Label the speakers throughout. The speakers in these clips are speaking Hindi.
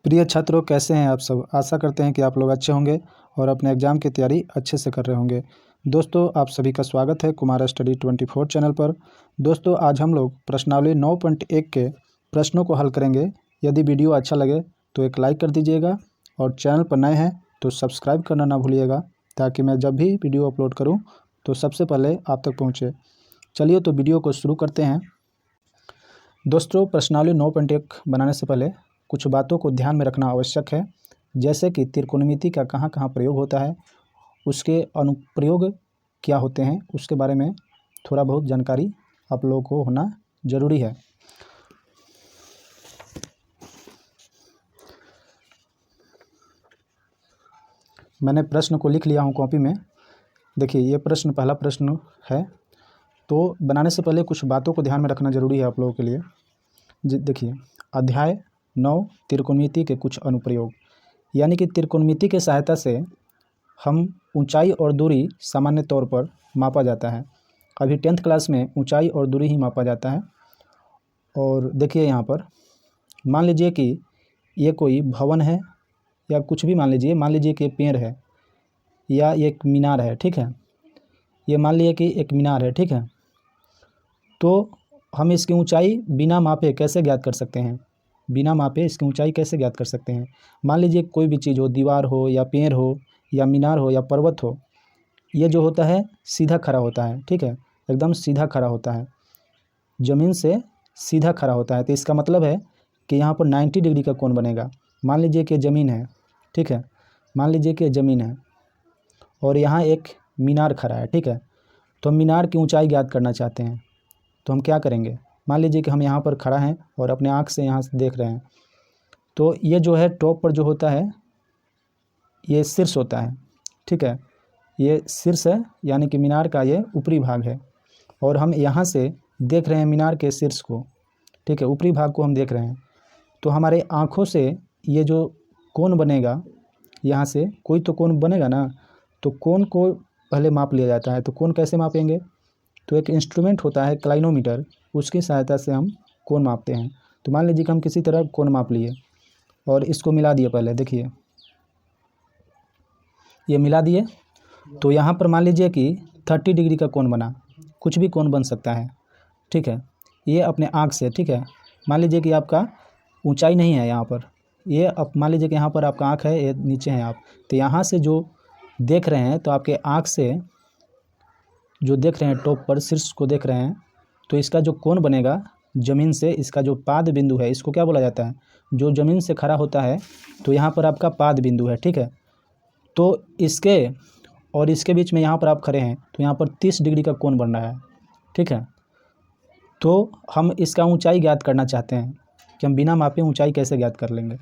Speaker 1: प्रिय छात्रों, कैसे हैं आप सब। आशा करते हैं कि आप लोग अच्छे होंगे और अपने एग्ज़ाम की तैयारी अच्छे से कर रहे होंगे। दोस्तों, आप सभी का स्वागत है कुमार स्टडी 24 चैनल पर। दोस्तों, आज हम लोग प्रश्नावली 9.1 के प्रश्नों को हल करेंगे। यदि वीडियो अच्छा लगे तो एक लाइक कर दीजिएगा और चैनल पर नए हैं तो सब्सक्राइब करना ना भूलिएगा, ताकि मैं जब भी वीडियो अपलोड करूँ तो सबसे पहले आप तक पहुँचे। चलिए तो वीडियो को शुरू करते हैं। दोस्तों, प्रश्नावली 9.1 बनाने से पहले कुछ बातों को ध्यान में रखना आवश्यक है, जैसे कि त्रिकोणमिति का कहाँ कहाँ प्रयोग होता है, उसके अनुप्रयोग क्या होते हैं, उसके बारे में थोड़ा बहुत जानकारी आप लोगों को होना ज़रूरी है। मैंने प्रश्न को लिख लिया हूँ कॉपी में। देखिए, ये प्रश्न पहला प्रश्न है, तो बनाने से पहले कुछ बातों को ध्यान में रखना ज़रूरी है आप लोगों के लिए। देखिए, अध्याय 9 त्रिकोणमिति के कुछ अनुप्रयोग, यानी कि त्रिकोणमिति की सहायता से हम ऊंचाई और दूरी सामान्य तौर पर मापा जाता है। अभी 10th क्लास में ऊंचाई और दूरी ही मापा जाता है। और देखिए, यहाँ पर मान लीजिए कि ये कोई भवन है या कुछ भी मान लीजिए कि पेड़ है या एक मीनार है, ठीक है। ये मान लीजिए कि एक मीनार है, ठीक है। तो हम इसकी ऊंचाई बिना मापे कैसे ज्ञात कर सकते हैं? बिना मापे इसकी ऊंचाई कैसे ज्ञात कर सकते हैं? मान लीजिए कोई भी चीज़ हो, दीवार हो या पेड़ हो या मीनार हो या पर्वत हो, ये जो होता है सीधा खड़ा होता है, ठीक है। एकदम सीधा खड़ा होता है, ज़मीन से सीधा खड़ा होता है। तो इसका मतलब है कि यहाँ पर 90 डिग्री का कोण बनेगा। मान लीजिए कि ज़मीन है, ठीक है। मान लीजिए कि ज़मीन है और यहाँ एक मीनार खड़ा है, ठीक है। तो हम मीनार की ऊंचाई ज्ञात करना चाहते हैं, तो हम क्या करेंगे? मान लीजिए कि हम यहाँ पर खड़ा हैं और अपने आँख से यहाँ से देख रहे हैं, तो ये जो है टॉप पर जो होता है ये शीर्ष होता है, ठीक है। ये शीर्ष है, यानी कि मीनार का ये ऊपरी भाग है। और हम यहाँ से देख रहे हैं मीनार के शीर्ष को, ठीक है, ऊपरी भाग को हम देख रहे हैं। तो हमारे आँखों से ये जो कोण बनेगा, यहाँ से कोई तो कोण बनेगा ना, तो कोण को पहले माप लिया जाता है। तो कोण कैसे मापेंगे? तो एक इंस्ट्रूमेंट होता है क्लाइनोमीटर, उसकी सहायता से हम कोण मापते हैं। तो मान लीजिए कि हम किसी तरह कोण माप लिए और इसको मिला दिए। पहले देखिए, ये मिला दिए, तो यहाँ पर मान लीजिए कि 30 डिग्री का कोण बना। कुछ भी कोण बन सकता है, ठीक है। ये अपने आँख से, ठीक है। मान लीजिए कि आपका ऊंचाई नहीं है यहाँ पर, ये अब मान लीजिए कि यहाँ पर आपका आँख है, ये नीचे है आप, तो यहाँ से जो देख रहे हैं, तो आपके आँख से जो देख रहे हैं टॉप पर शीर्ष को देख रहे हैं, तो इसका जो कोण बनेगा ज़मीन से, इसका जो पाद बिंदु है, इसको क्या बोला जाता है? जो ज़मीन से खड़ा होता है, तो यहाँ पर आपका पाद बिंदु है, ठीक है। तो इसके और इसके बीच में यहाँ पर आप खड़े हैं, तो यहाँ पर 30 डिग्री का कोण बन रहा है, ठीक है। तो हम इसका ऊंचाई ज्ञात करना चाहते हैं कि हम बिना मापे ऊंचाई कैसे ज्ञात कर लेंगे।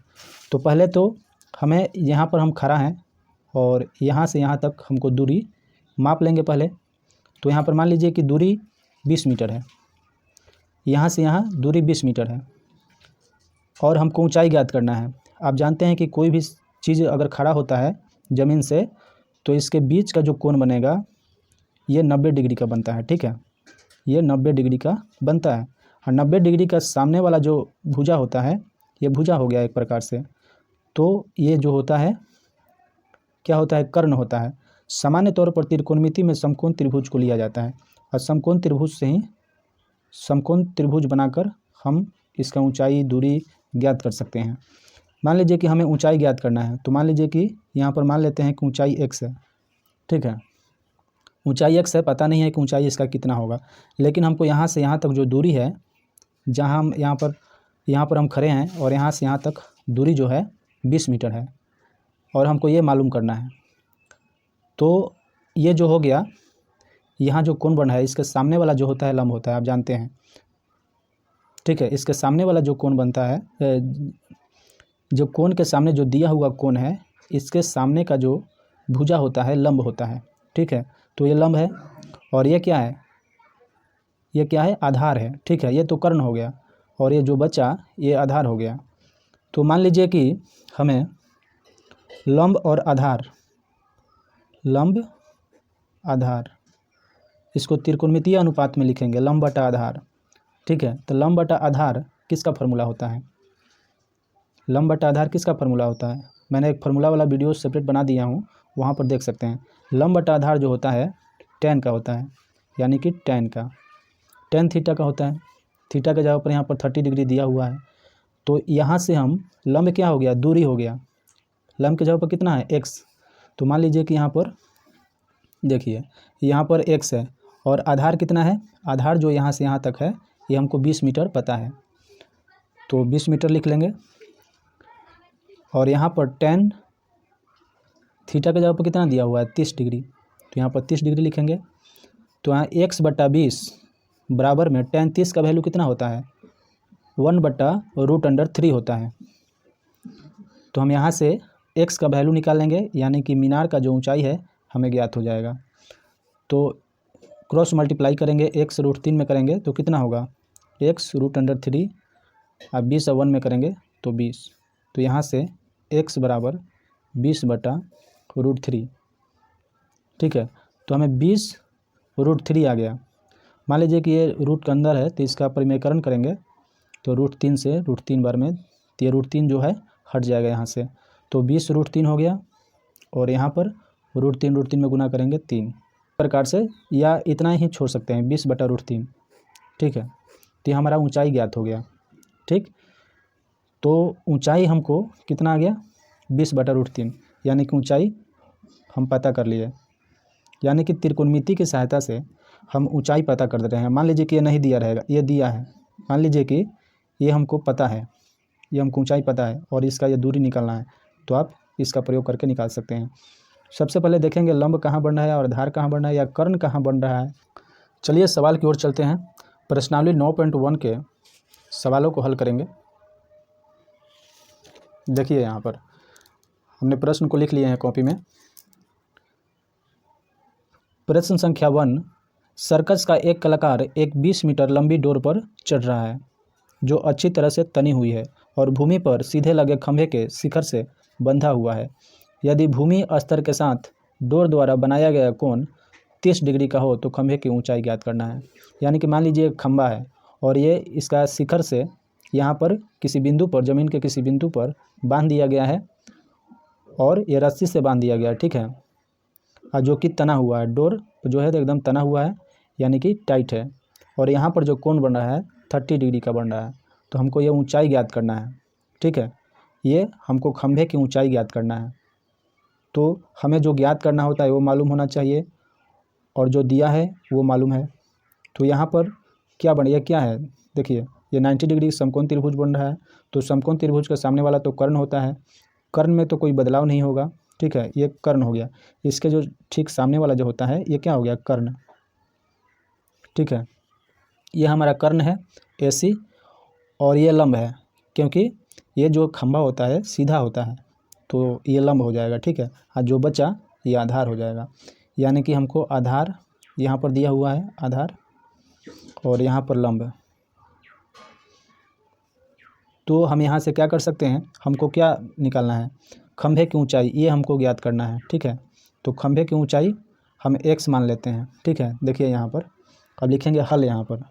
Speaker 1: तो पहले तो हमें यहाँ पर हम खड़ा हैं और यहाँ से यहाँ तक हमको दूरी माप लेंगे पहले। तो यहाँ पर मान लीजिए कि दूरी 20 मीटर है, यहाँ से यहाँ दूरी 20 मीटर है और हमको ऊंचाई ज्ञात करना है। आप जानते हैं कि कोई भी चीज़ अगर खड़ा होता है ज़मीन से, तो इसके बीच का जो कोण बनेगा ये 90 डिग्री का बनता है, ठीक है। ये 90 डिग्री का बनता है। और 90 डिग्री का सामने वाला जो भुजा होता है, ये भुजा हो गया एक प्रकार से। तो ये जो होता है क्या होता है? कर्ण होता है। सामान्य तौर पर त्रिकोणमिति में समकोण त्रिभुज को लिया जाता है और समकोण त्रिभुज से ही समकोण त्रिभुज बनाकर हम इसका ऊंचाई दूरी ज्ञात कर सकते हैं। मान लीजिए कि हमें ऊंचाई ज्ञात करना है, तो मान लीजिए कि यहाँ पर मान लेते हैं कि ऊंचाई x है, ठीक है। ऊंचाई x है, पता नहीं है कि ऊंचाई इसका कितना होगा, लेकिन हमको यहाँ से यहाँ तक जो दूरी है, जहाँ हम यहाँ पर हम खड़े हैं और यहाँ से यहाँ तक दूरी जो है 20 मीटर है और हमको ये मालूम करना है। तो ये जो हो गया, यहाँ जो कोण बन है, इसके सामने वाला जो होता है लंब होता है, आप जानते हैं, ठीक है। इसके सामने वाला जो कोण बनता है, जो कोण के सामने जो दिया हुआ कोण है, इसके सामने का जो भुजा होता है लंब होता है, ठीक है। तो ये लंब है और ये क्या है? ये क्या है? आधार है, ठीक है। ये तो कर्ण हो गया और ये जो बचा ये आधार हो गया। तो मान लीजिए कि हमें लंब और आधार, लंब आधार, इसको त्रिकोणमितीय अनुपात में लिखेंगे, लंब बटा आधार, ठीक है। तो लंब बटा आधार किसका फॉर्मूला होता है? लंब बटा आधार किसका फार्मूला होता है? मैंने एक फार्मूला वाला वीडियो सेपरेट बना दिया हूँ, वहाँ पर देख सकते हैं। लंब बटा आधार जो होता है tan का होता है, यानी कि tan थीटा का होता है। थीटा के जगह पर यहाँ पर 30 डिग्री दिया हुआ है, तो यहाँ से हम लंब क्या हो गया, दूरी हो गया। लंब के जगह पर कितना है, x। तो मान लीजिए कि यहाँ पर देखिए, यहाँ पर x है और आधार कितना है, आधार जो यहाँ से यहाँ तक है ये हमको 20 मीटर पता है, तो 20 मीटर लिख लेंगे। और यहाँ पर tan थीटा के जगह पर कितना दिया हुआ है, 30 डिग्री, तो यहाँ पर 30 डिग्री लिखेंगे। तो यहाँ x/20 बराबर में tan 30 का वैल्यू कितना होता है, 1/√3 होता है। तो हम यहाँ से x का वैल्यू निकालेंगे, यानी कि मीनार का जो ऊंचाई है हमें ज्ञात हो जाएगा। तो क्रॉस मल्टीप्लाई करेंगे, x√3 में करेंगे तो कितना होगा, x√3 अब 20 और 1 में करेंगे तो 20। तो यहाँ से x बराबर 20/√3, ठीक है। तो हमें 20√3 आ गया। मान लीजिए कि ये रूट के अंदर है, तो इसका परिमेयकरण करेंगे तो √3 से √3 बार में, तो ये √3 जो है हट जाएगा यहाँ से, तो 20√3 हो गया। और यहाँ पर √3 में गुना करेंगे 3 प्रकार से, या इतना ही छोड़ सकते हैं 20/√3, ठीक है। तो ये हमारा ऊंचाई ज्ञात हो गया, ठीक। तो ऊंचाई हमको कितना आ गया, 20/√3, यानी कि ऊंचाई हम पता कर लिए। यानी कि त्रिकोणमिति की सहायता से हम ऊंचाई पता कर दे रहे हैं। मान लीजिए कि ये नहीं दिया रहेगा, ये दिया है, मान लीजिए कि ये हमको पता है, ये हमको ऊंचाई पता है और इसका ये दूरी निकालना है, तो आप इसका प्रयोग करके निकाल सकते हैं। सबसे पहले देखेंगे लंब कहाँ बन रहा है और आधार कहाँ बन रहा है या कर्ण कहाँ बन रहा है। चलिए सवाल की ओर चलते हैं। प्रश्नावली 9.1 के सवालों को हल करेंगे। देखिए यहाँ पर हमने प्रश्न को लिख लिए हैं कॉपी में। प्रश्न संख्या 1, सर्कस का एक कलाकार एक 20 मीटर लंबी डोर पर चढ़ रहा है जो अच्छी तरह से तनी हुई है और भूमि पर सीधे लगे खंभे के शिखर से बंधा हुआ है। यदि भूमि स्तर के साथ डोर द्वारा बनाया गया कोण 30 डिग्री का हो तो खंभे की ऊंचाई ज्ञात करना है। यानी कि मान लीजिए एक खंभा है और ये इसका शिखर से यहाँ पर किसी बिंदु पर, ज़मीन के किसी बिंदु पर बांध दिया गया है और ये रस्सी से बांध दिया गया है, ठीक है। और जो कि तना हुआ है, डोर जो है एकदम तना हुआ है, यानी कि टाइट है। और यहाँ पर जो कोण बन रहा है 30 डिग्री का बन रहा है, तो हमको ये ऊंचाई ज्ञात करना है, ठीक है। ये हमको खंभे की ऊंचाई ज्ञात करना है। तो हमें जो ज्ञात करना होता है वो मालूम होना चाहिए और जो दिया है वो मालूम है। तो यहाँ पर क्या बन, ये क्या है, देखिए ये 90 डिग्री समकोण त्रिभुज बन रहा है। तो समकोण त्रिभुज का सामने वाला तो कर्ण होता है, कर्ण में तो कोई बदलाव नहीं होगा, ठीक है। ये कर्ण हो गया। इसके जो ठीक सामने वाला जो होता है ये क्या हो गया, कर्ण, ठीक है। ये हमारा कर्ण है AC और ये लंब है, क्योंकि ये जो खंभा होता है सीधा होता है तो ये लंब हो जाएगा, ठीक है। और जो बचा ये आधार हो जाएगा। यानी कि हमको आधार यहाँ पर दिया हुआ है, आधार, और यहाँ पर लंब। तो हम यहाँ से क्या कर सकते हैं, हमको क्या निकालना है, खंभे की ऊंचाई, ये हमको ज्ञात करना है, ठीक है। तो खंभे की ऊंचाई हम x मान लेते हैं, ठीक है। देखिए यहाँ पर अब लिखेंगे हल। यहाँ पर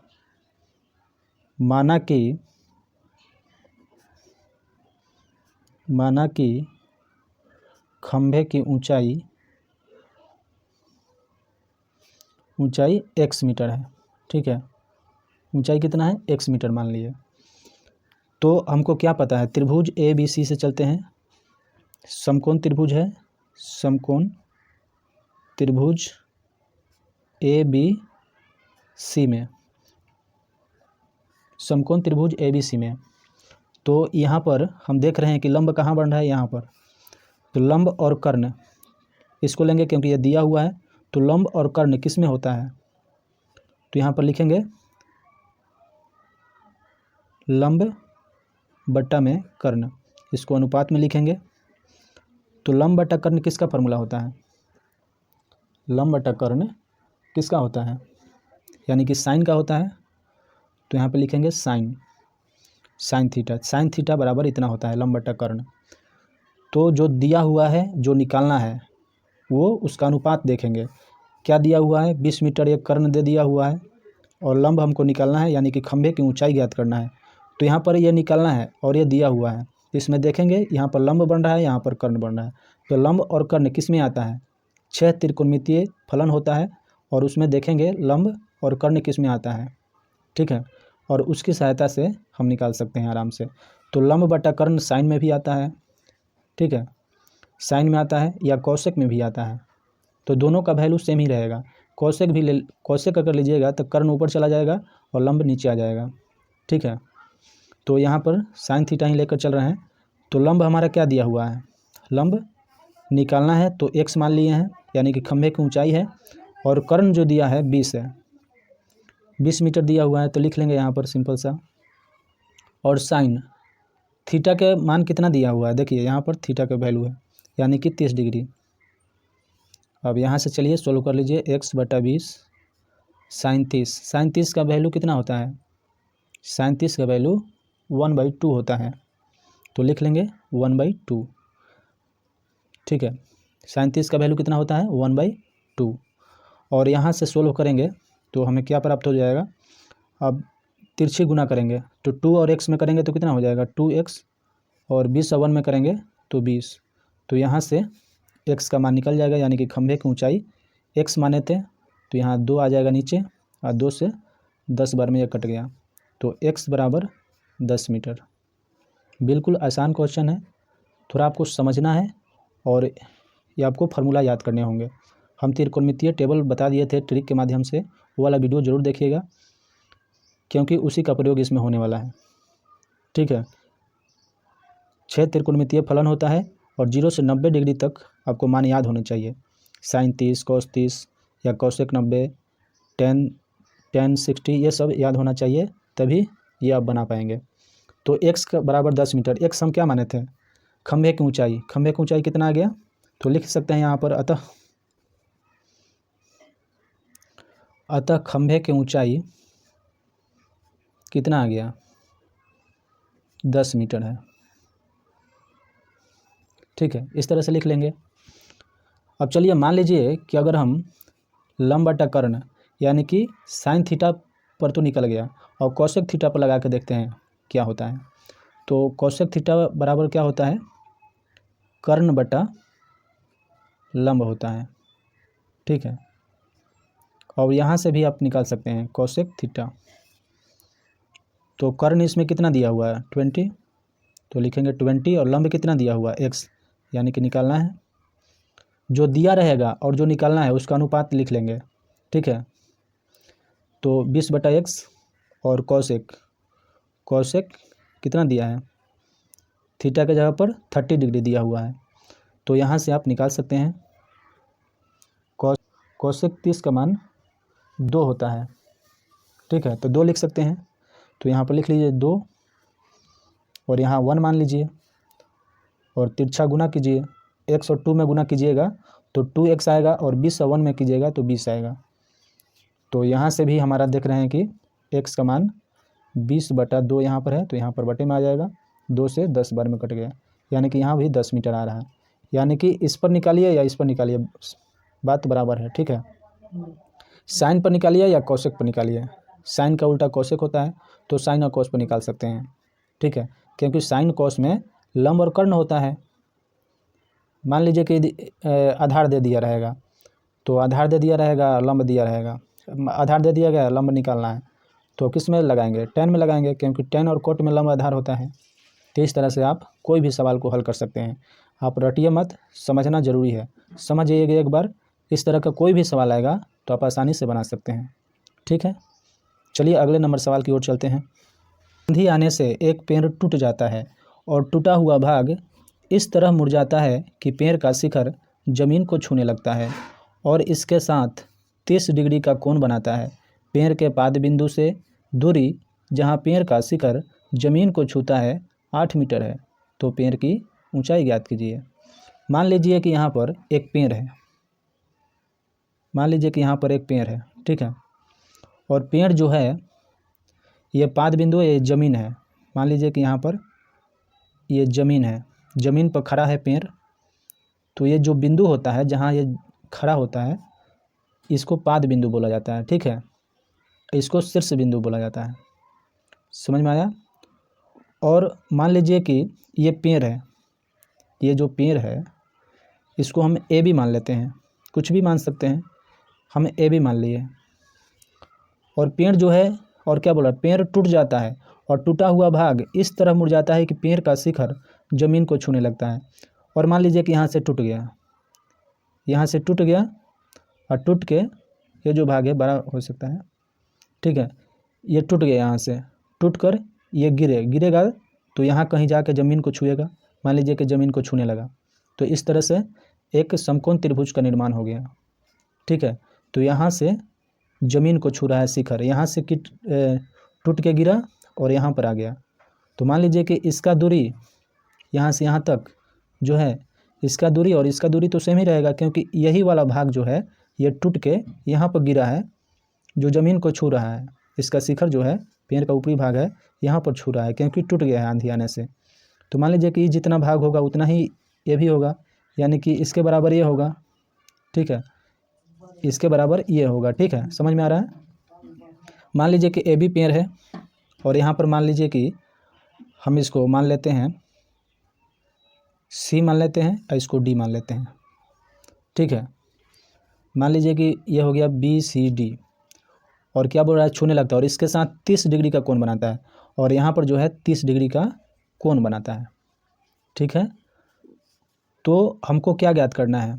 Speaker 1: माना कि खंभे की ऊंचाई x मीटर है, ठीक है। ऊंचाई कितना है, x मीटर मान लिए। तो हमको क्या पता है, त्रिभुज ABC से चलते हैं। समकोण त्रिभुज है, समकोण त्रिभुज ABC में, समकोण त्रिभुज ABC में। तो यहाँ पर हम देख रहे हैं कि लंब कहाँ बन रहा है, यहाँ पर। तो लंब और कर्ण इसको लेंगे क्योंकि ये दिया हुआ है। तो लंब और कर्ण किस में होता है, तो यहाँ पर लिखेंगे लंब बट्टा में कर्ण, इसको अनुपात में लिखेंगे। तो लंब बट्टा कर्ण किसका फार्मूला होता है, लंब बट्टा कर्ण किसका होता है, यानी कि साइन का होता है। तो यहाँ पे लिखेंगे साइन थीटा बराबर इतना होता है लंब बट्टा कर्ण। तो जो दिया हुआ है, जो निकालना है वो उसका अनुपात देखेंगे। क्या दिया हुआ है, 20 मीटर एक कर्ण दे दिया हुआ है और लंब हमको निकालना है, यानी कि खंभे की ऊंचाई ज्ञात करना है। तो यहाँ पर ये निकालना है और ये दिया हुआ है, इसमें देखेंगे यहाँ पर लंब बन रहा है, यहाँ पर कर्ण बन रहा है। तो लंब और कर्ण किस में आता है? 6 त्रिकोणमितीय फलन होता है और उसमें देखेंगे लंब और कर्ण किस में आता है, ठीक है। और उसकी सहायता से हम निकाल सकते हैं आराम से। तो लंब बटा कर्ण साइन में भी आता है, ठीक है, साइन में आता है या कौशिक में भी आता है। तो दोनों का वैल्यू सेम ही रहेगा। कौशिक भी ले, कौशिक अगर लीजिएगा तो कर्ण ऊपर चला जाएगा और लंब नीचे आ जाएगा, ठीक है। तो यहाँ पर साइन थीटा ही लेकर चल रहे हैं। तो लंब हमारा क्या दिया हुआ है? लंब निकालना है तो x मान लिए हैं, यानी कि खंभे की ऊंचाई है। और कर्ण जो दिया है 20 है, 20 मीटर दिया हुआ है, तो लिख लेंगे यहाँ पर सिंपल सा। और साइन थीटा के मान कितना दिया हुआ है? देखिए यहाँ पर थीटा का वैल्यू है, यानी कि 30 डिग्री। अब यहाँ से चलिए सोल्व कर लीजिए। x/20 साइन 30, साइन 30 का वैल्यू कितना होता है? साइन 30 का वैल्यू 1/2 होता है। तो लिख लेंगे 1/2, ठीक है। साइन 30 का वैल्यू कितना होता है? 1/2। और यहाँ से सोल्व करेंगे तो हमें क्या प्राप्त हो जाएगा? अब तिरछी गुना करेंगे तो 2 और x में करेंगे तो कितना हो जाएगा? 2x, और 20 और 1 में करेंगे तो 20। तो यहाँ से x का मान निकल जाएगा, यानी कि खंभे की ऊंचाई x माने थे तो यहाँ 2 आ जाएगा नीचे, और 2 से 10 बार में यह कट गया। तो x बराबर 10 मीटर। बिल्कुल आसान क्वेश्चन है, थोड़ा आपको समझना है और ये आपको फार्मूला याद करने होंगे। हम त्रिकोणमितीय टेबल बता दिए थे ट्रिक के माध्यम से, वो वाला वीडियो ज़रूर देखिएगा, क्योंकि उसी का प्रयोग इसमें होने वाला है, ठीक है। 6 त्रिकोणमितीय फलन होता है और 0 से 90 डिग्री तक आपको मान याद होने चाहिए। साइन 30, कॉस 30 या कॉसेक 90, टेन 60, ये सब याद होना चाहिए, तभी ये आप बना पाएंगे। तो x का बराबर 10 मीटर, x हम क्या माने थे? खंभे की ऊंचाई। खंभे की ऊंचाई कितना आ गया? तो लिख सकते हैं यहाँ पर, अतः खंभे की ऊंचाई कितना आ गया? 10 मीटर है, ठीक है। इस तरह से लिख लेंगे। अब चलिए मान लीजिए कि अगर हम लंब बटा कर्ण, यानी कि साइन थीटा पर तो निकल गया, और कौशिक थीटा पर लगा के देखते हैं क्या होता है। तो कौशिक थीटा बराबर क्या होता है? कर्ण बटा लंब होता है, ठीक है। और यहाँ से भी आप निकाल सकते हैं कौशिक थीटा। तो कर्ण इसमें कितना दिया हुआ है? 20, तो लिखेंगे 20, और लंब कितना दिया हुआ है? x, यानी कि निकालना है। जो दिया रहेगा और जो निकालना है उसका अनुपात लिख लेंगे, ठीक है। तो 20/x और कौशिक कितना दिया है? थीटा के जगह पर 30 डिग्री दिया हुआ है, तो यहाँ से आप निकाल सकते हैं। कौशिक 30 का मान 2 होता है, ठीक है। तो 2 लिख सकते हैं, तो यहाँ पर लिख लीजिए 2, और यहाँ 1 मान लीजिए, और तिरछा गुना कीजिए। x और 2 में गुना कीजिएगा तो 2x आएगा, और 20 और 1 में कीजिएगा तो 20 आएगा। तो यहाँ से भी हमारा देख रहे हैं कि x का मान 20/2 यहाँ पर है, तो यहाँ पर बटे में आ जाएगा। 2 से 10 बार में कट गया, यानी कि यहाँ भी 10 मीटर आ रहा है। यानी कि इस पर निकालिए या इस पर निकालिए, बात बराबर है, ठीक है। साइन पर निकालिए या कौशिक पर निकालिए, साइन का उल्टा कौशिक होता है, तो साइन और कॉस पर निकाल सकते हैं, ठीक है। क्योंकि साइन कॉस में लंब और कर्ण होता है। मान लीजिए कि आधार दे दिया रहेगा, तो आधार दे दिया रहेगा, लंब दिया रहेगा। आधार दे दिया गया, लंब निकालना है, तो किस में लगाएंगे? टेन में लगाएंगे, क्योंकि टेन और कोट में लंब आधार होता है। तो इस तरह से आप कोई भी सवाल को हल कर सकते हैं। आप रटिए मत, समझना ज़रूरी है। समझ जाइएगा एक बार, इस तरह का कोई भी सवाल आएगा तो आप आसानी से बना सकते हैं, ठीक है। चलिए अगले नंबर सवाल की ओर चलते हैं। आंधी आने से एक पेड़ टूट जाता है और टूटा हुआ भाग इस तरह मुड़ जाता है कि पेड़ का शिखर जमीन को छूने लगता है और इसके साथ 30 डिग्री का कोण बनाता है। पेड़ के पाद बिंदु से दूरी जहाँ पेड़ का शिखर जमीन को छूता है 8 मीटर है। तो पेड़ की ऊंचाई ज्ञात कीजिए। मान लीजिए कि यहाँ पर एक पेड़ है, ठीक है। और पेड़ जो है, ये पाद बिंदु, ये ज़मीन है। मान लीजिए कि यहाँ पर ये ज़मीन है, ज़मीन पर खड़ा है पेड़। तो ये जो बिंदु होता है जहाँ ये खड़ा होता है, इसको पाद बिंदु बोला जाता है, ठीक है। इसको शीर्ष बिंदु बोला जाता है। समझ में आया? और मान लीजिए कि ये पेड़ है, ये जो पेड़ है इसको हम ए भी मान लेते हैं, कुछ भी मान सकते हैं, हम ए भी मान लिए। और पेड़ जो है, और क्या बोला, पेड़ टूट जाता है और टूटा हुआ भाग इस तरह मुड़ जाता है कि पेड़ का शिखर ज़मीन को छूने लगता है। और मान लीजिए कि यहाँ से टूट गया, यहाँ से टूट गया और टूट के ये जो भाग है बड़ा हो सकता है, ठीक है, ये टूट गया, यहाँ से टूट कर ये गिरेगा तो यहाँ कहीं जाकर ज़मीन को छुएगा, मान लीजिए कि ज़मीन को छूने लगा, तो इस तरह से एक समकोण त्रिभुज का निर्माण हो गया, ठीक है। तो यहाँ से ज़मीन को छू रहा है शिखर, यहाँ से टूट के गिरा और यहाँ पर आ गया। तो मान लीजिए कि इसका दूरी यहाँ से यहाँ तक जो है, इसका दूरी और इसका दूरी तो सेम ही रहेगा, क्योंकि यही वाला भाग जो है ये टूट के यहाँ पर गिरा है, जो ज़मीन को छू रहा है। इसका शिखर जो है, पेड़ का ऊपरी भाग है, यहाँ पर छू रहा है क्योंकि टूट गया है आंधी आने से। तो मान लीजिए कि जितना भाग होगा उतना ही ये भी होगा, यानी कि इसके बराबर ये होगा, ठीक है, इसके बराबर ये होगा, ठीक है, समझ में आ रहा है। मान लीजिए कि ए बी पेड़ है और यहाँ पर मान लीजिए कि हम इसको मान लेते हैं सी मान लेते हैं और इसको डी मान लेते हैं, ठीक है। मान लीजिए कि ये हो गया बी सी डी, और क्या बोल रहा है, छूने लगता है और इसके साथ 30 डिग्री का कोण बनाता है, और यहाँ पर जो है 30 डिग्री का कोण बनाता है, ठीक है। तो हमको क्या ज्ञात करना है,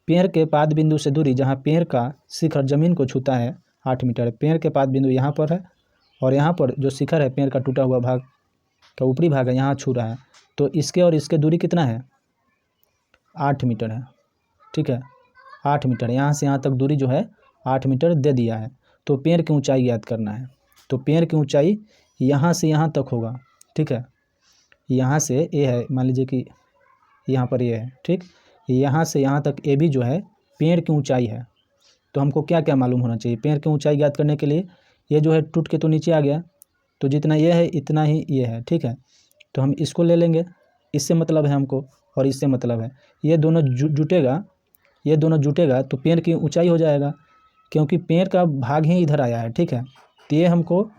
Speaker 1: पेड़ के पाद बिंदु से दूरी, जहाँ पेड़ का शिखर जमीन को छूता है 8 मीटर है। पेड़ के पाद बिंदु यहाँ पर है और यहाँ पर जो शिखर है पेड़ का टूटा हुआ भाग का ऊपरी भाग है, यहाँ छू रहा है, तो इसके और इसके दूरी कितना है, 8 मीटर है, ठीक है, 8 मीटर। यहाँ से यहाँ तक दूरी जो है 8 मीटर दे दिया है। तो पेड़ की ऊंचाई ज्ञात करना है, तो पेड़ की ऊंचाई यहाँ से यहाँ तक होगा, ठीक है, यहाँ से ए है, मान लीजिए कि यहाँ पर ये है, ठीक, यहाँ से यहाँ तक ए बी जो है पेड़ की ऊंचाई है। तो हमको क्या क्या मालूम होना चाहिए, पेड़ की ऊंचाई ज्ञात करने के लिए, ये जो है टूट के तो नीचे आ गया, तो जितना ये है इतना ही ये है, ठीक है। तो हम इसको ले लेंगे, इससे मतलब है हमको और इससे मतलब है, ये दोनों जुटेगा, ये दोनों जुटेगा तो पेड़ की ऊंचाई हो जाएगा, क्योंकि पेड़ का भाग ही इधर आया है, ठीक है। तो ये हमको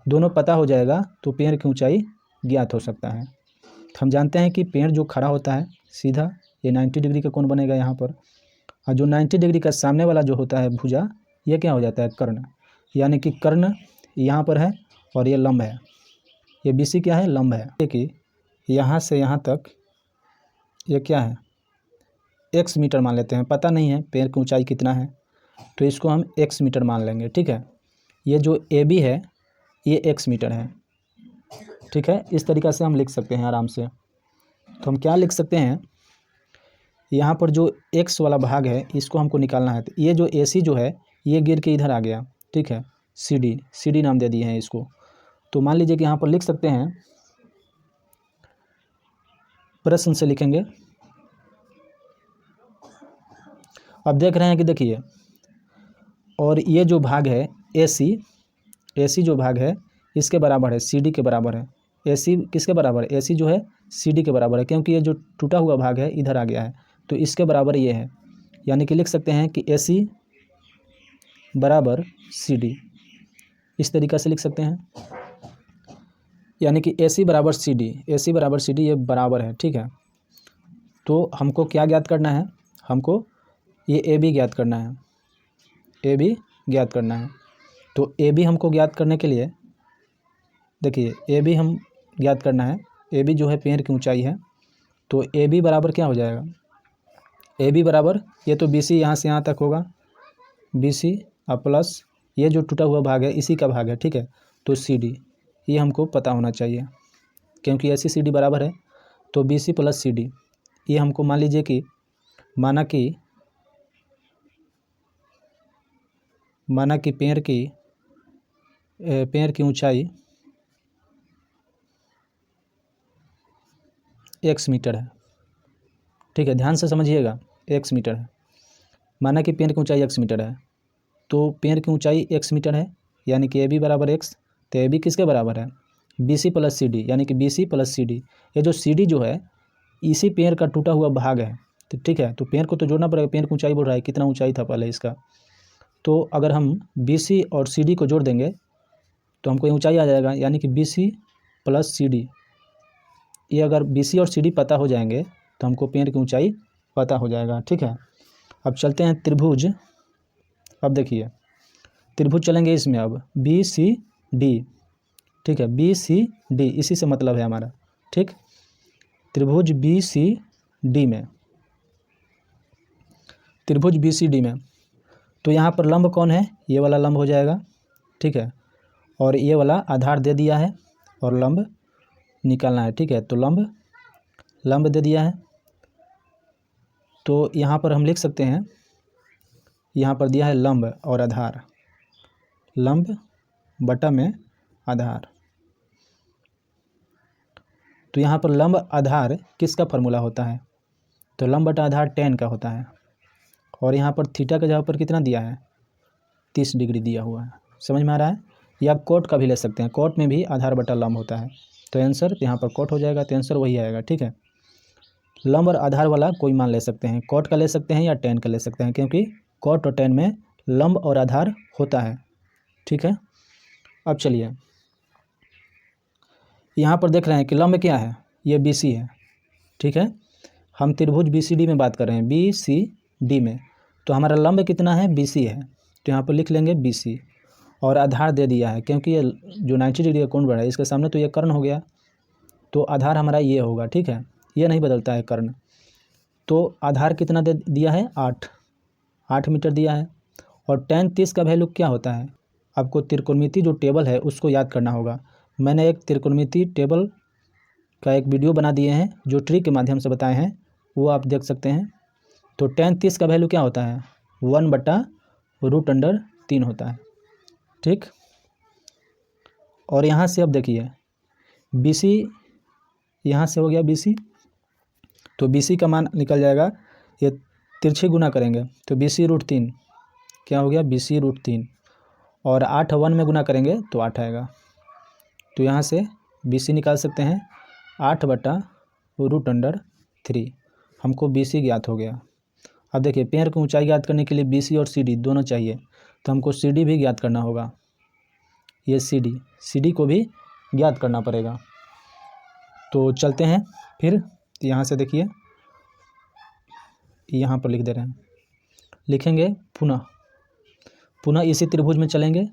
Speaker 1: दोनों पता हो जाएगा तो पेड़ की ऊंचाई ज्ञात हो सकता है। तो हम जानते हैं कि पेड़ जो खड़ा होता है सीधा, ये 90 डिग्री का कोण बनेगा यहाँ पर, और जो 90 डिग्री का सामने वाला जो होता है भुजा, ये क्या हो जाता है, कर्ण, यानी कि कर्ण यहाँ पर है और ये लंब है, ये BC क्या है, लंब है, कि यहाँ से यहाँ तक ये क्या है, x मीटर मान लेते हैं, पता नहीं है पेड़ की ऊंचाई कितना है, तो इसको हम x मीटर मान लेंगे, ठीक है। ये जो AB है ये x मीटर है, ठीक है। इस तरीक़ा से हम लिख सकते हैं आराम से। तो हम क्या लिख सकते हैं, यहाँ पर जो x वाला भाग है इसको हमको निकालना है, तो ये जो AC जो है ये गिर के इधर आ गया, ठीक है, CD नाम दे दिए हैं इसको। तो मान लीजिए कि यहाँ पर लिख सकते हैं, प्रश्न से लिखेंगे। अब देख रहे हैं कि देखिए, और ये जो भाग है AC जो भाग है इसके बराबर है, CD के बराबर है। AC किसके बराबर है, AC जो है CD के बराबर है, क्योंकि ये जो टूटा हुआ भाग है इधर आ गया है, तो इसके बराबर ये है, यानी कि लिख सकते हैं कि AC बराबर CD, इस तरीक़ा से लिख सकते हैं, यानी कि AC बराबर CD ये बराबर है, ठीक है। तो हमको क्या ज्ञात करना है, हमको ये AB ज्ञात करना है, AB ज्ञात करना है। तो AB हमको ज्ञात करने के लिए देखिए, AB हम ज्ञात करना है, AB जो है पेड़ की ऊंचाई है, तो AB बराबर क्या हो जाएगा, AB बराबर ये तो BC यहाँ से यहाँ तक होगा, BC और प्लस ये जो टूटा हुआ भाग है इसी का भाग है, ठीक है। तो CD ये हमको पता होना चाहिए, क्योंकि AC CD बराबर है, तो BC प्लस CD ये हमको मान लीजिए कि माना कि पेड़ की ऊंचाई x मीटर है, ठीक है, ध्यान से समझिएगा, x मीटर है, माना कि पेड़ की ऊंचाई x मीटर है, तो पेड़ की ऊंचाई x मीटर है, यानी कि AB बराबर x, तो AB किसके बराबर है, BC प्लस CD, यानी कि BC प्लस CD। ये जो CD जो है इसी पेड़ का टूटा हुआ भाग है, तो ठीक है, तो पेड़ को तो जोड़ना पड़ेगा, पेड़ की ऊंचाई बोल रहा है, कितना ऊंचाई था पहले इसका, तो अगर हम BC और CD को जोड़ देंगे तो हमको ऊंचाई आ जाएगा, यानी कि BC प्लस सी डी। ये अगर बी सी और सी डी पता हो जाएंगे तो हमको पेड़ की ऊंचाई पता हो जाएगा। ठीक है, अब चलते हैं त्रिभुज। अब देखिए त्रिभुज चलेंगे इसमें अब बी सी डी। ठीक है, बी सी डी इसी से मतलब है हमारा। ठीक, त्रिभुज बी सी डी में, त्रिभुज बी सी डी में तो यहाँ पर लंब कौन है, ये वाला लंब हो जाएगा। ठीक है, और ये वाला आधार दे दिया है और लंब निकालना है। ठीक है, तो लंब दे दिया है, तो यहाँ पर हम लिख सकते हैं, यहाँ पर दिया है लंब और आधार, लंब बटा में आधार। तो यहाँ पर लंब आधार किसका फार्मूला होता है, तो लंब बटा आधार tan का होता है। और यहाँ पर थीटा का जगह पर कितना दिया है, 30 डिग्री दिया हुआ है। समझ में आ रहा है, या आप कोट का भी ले सकते हैं, कोट में भी आधार बटा लंब होता है। तो आंसर यहाँ पर कोट हो जाएगा, तो आंसर वही आएगा। ठीक है, लंब और आधार वाला कोई मान ले सकते हैं, कोट का ले सकते हैं या tan का ले सकते हैं, क्योंकि कोट और tan में लंब और आधार होता है। ठीक है, अब चलिए यहाँ पर देख रहे हैं कि लंब क्या है, ये बी सी है। ठीक है, हम त्रिभुज बी सी डी में बात कर रहे हैं, बी सी डी में, तो हमारा लंब कितना है, बी सी है, तो यहाँ पर लिख लेंगे बी सी। और आधार दे दिया है, क्योंकि ये जो 90 डिग्री का कोण बना है इसके सामने तो ये कर्ण हो गया, तो आधार हमारा ये होगा। ठीक है, ये नहीं बदलता है कर्ण। तो आधार कितना दे दिया है, 8 मीटर दिया है। और tan 30 का वैल्यू क्या होता है, आपको त्रिकोणमिति जो टेबल है उसको याद करना होगा। मैंने एक त्रिकोणमिति टेबल का एक वीडियो बना दिए हैं जो ट्रिक के माध्यम से बताए हैं, वो आप देख सकते हैं। तो tan 30 का वैल्यू क्या होता है, 1/√3 होता है। ठीक, और यहाँ से अब देखिए बी सी, यहाँ से हो गया बी सी, तो बी सी का मान निकल जाएगा, ये तिरछे गुना करेंगे तो बी सी √3 क्या हो गया, बी सी √3, और 8 1 में गुना करेंगे तो 8 आएगा। तो यहाँ से बी सी निकाल सकते हैं, 8/√3, हमको बी सी ज्ञात हो गया। अब देखिए पेड़ की ऊंचाई ज्ञात करने के लिए बी सी और सी डी दोनों चाहिए, तो हमको सी डी भी ज्ञात करना होगा। ये सी डी को भी ज्ञात करना पड़ेगा। तो चलते हैं फिर, यहाँ से देखिए यहाँ पर लिख दे रहे हैं, लिखेंगे पुनः इसी त्रिभुज में चलेंगे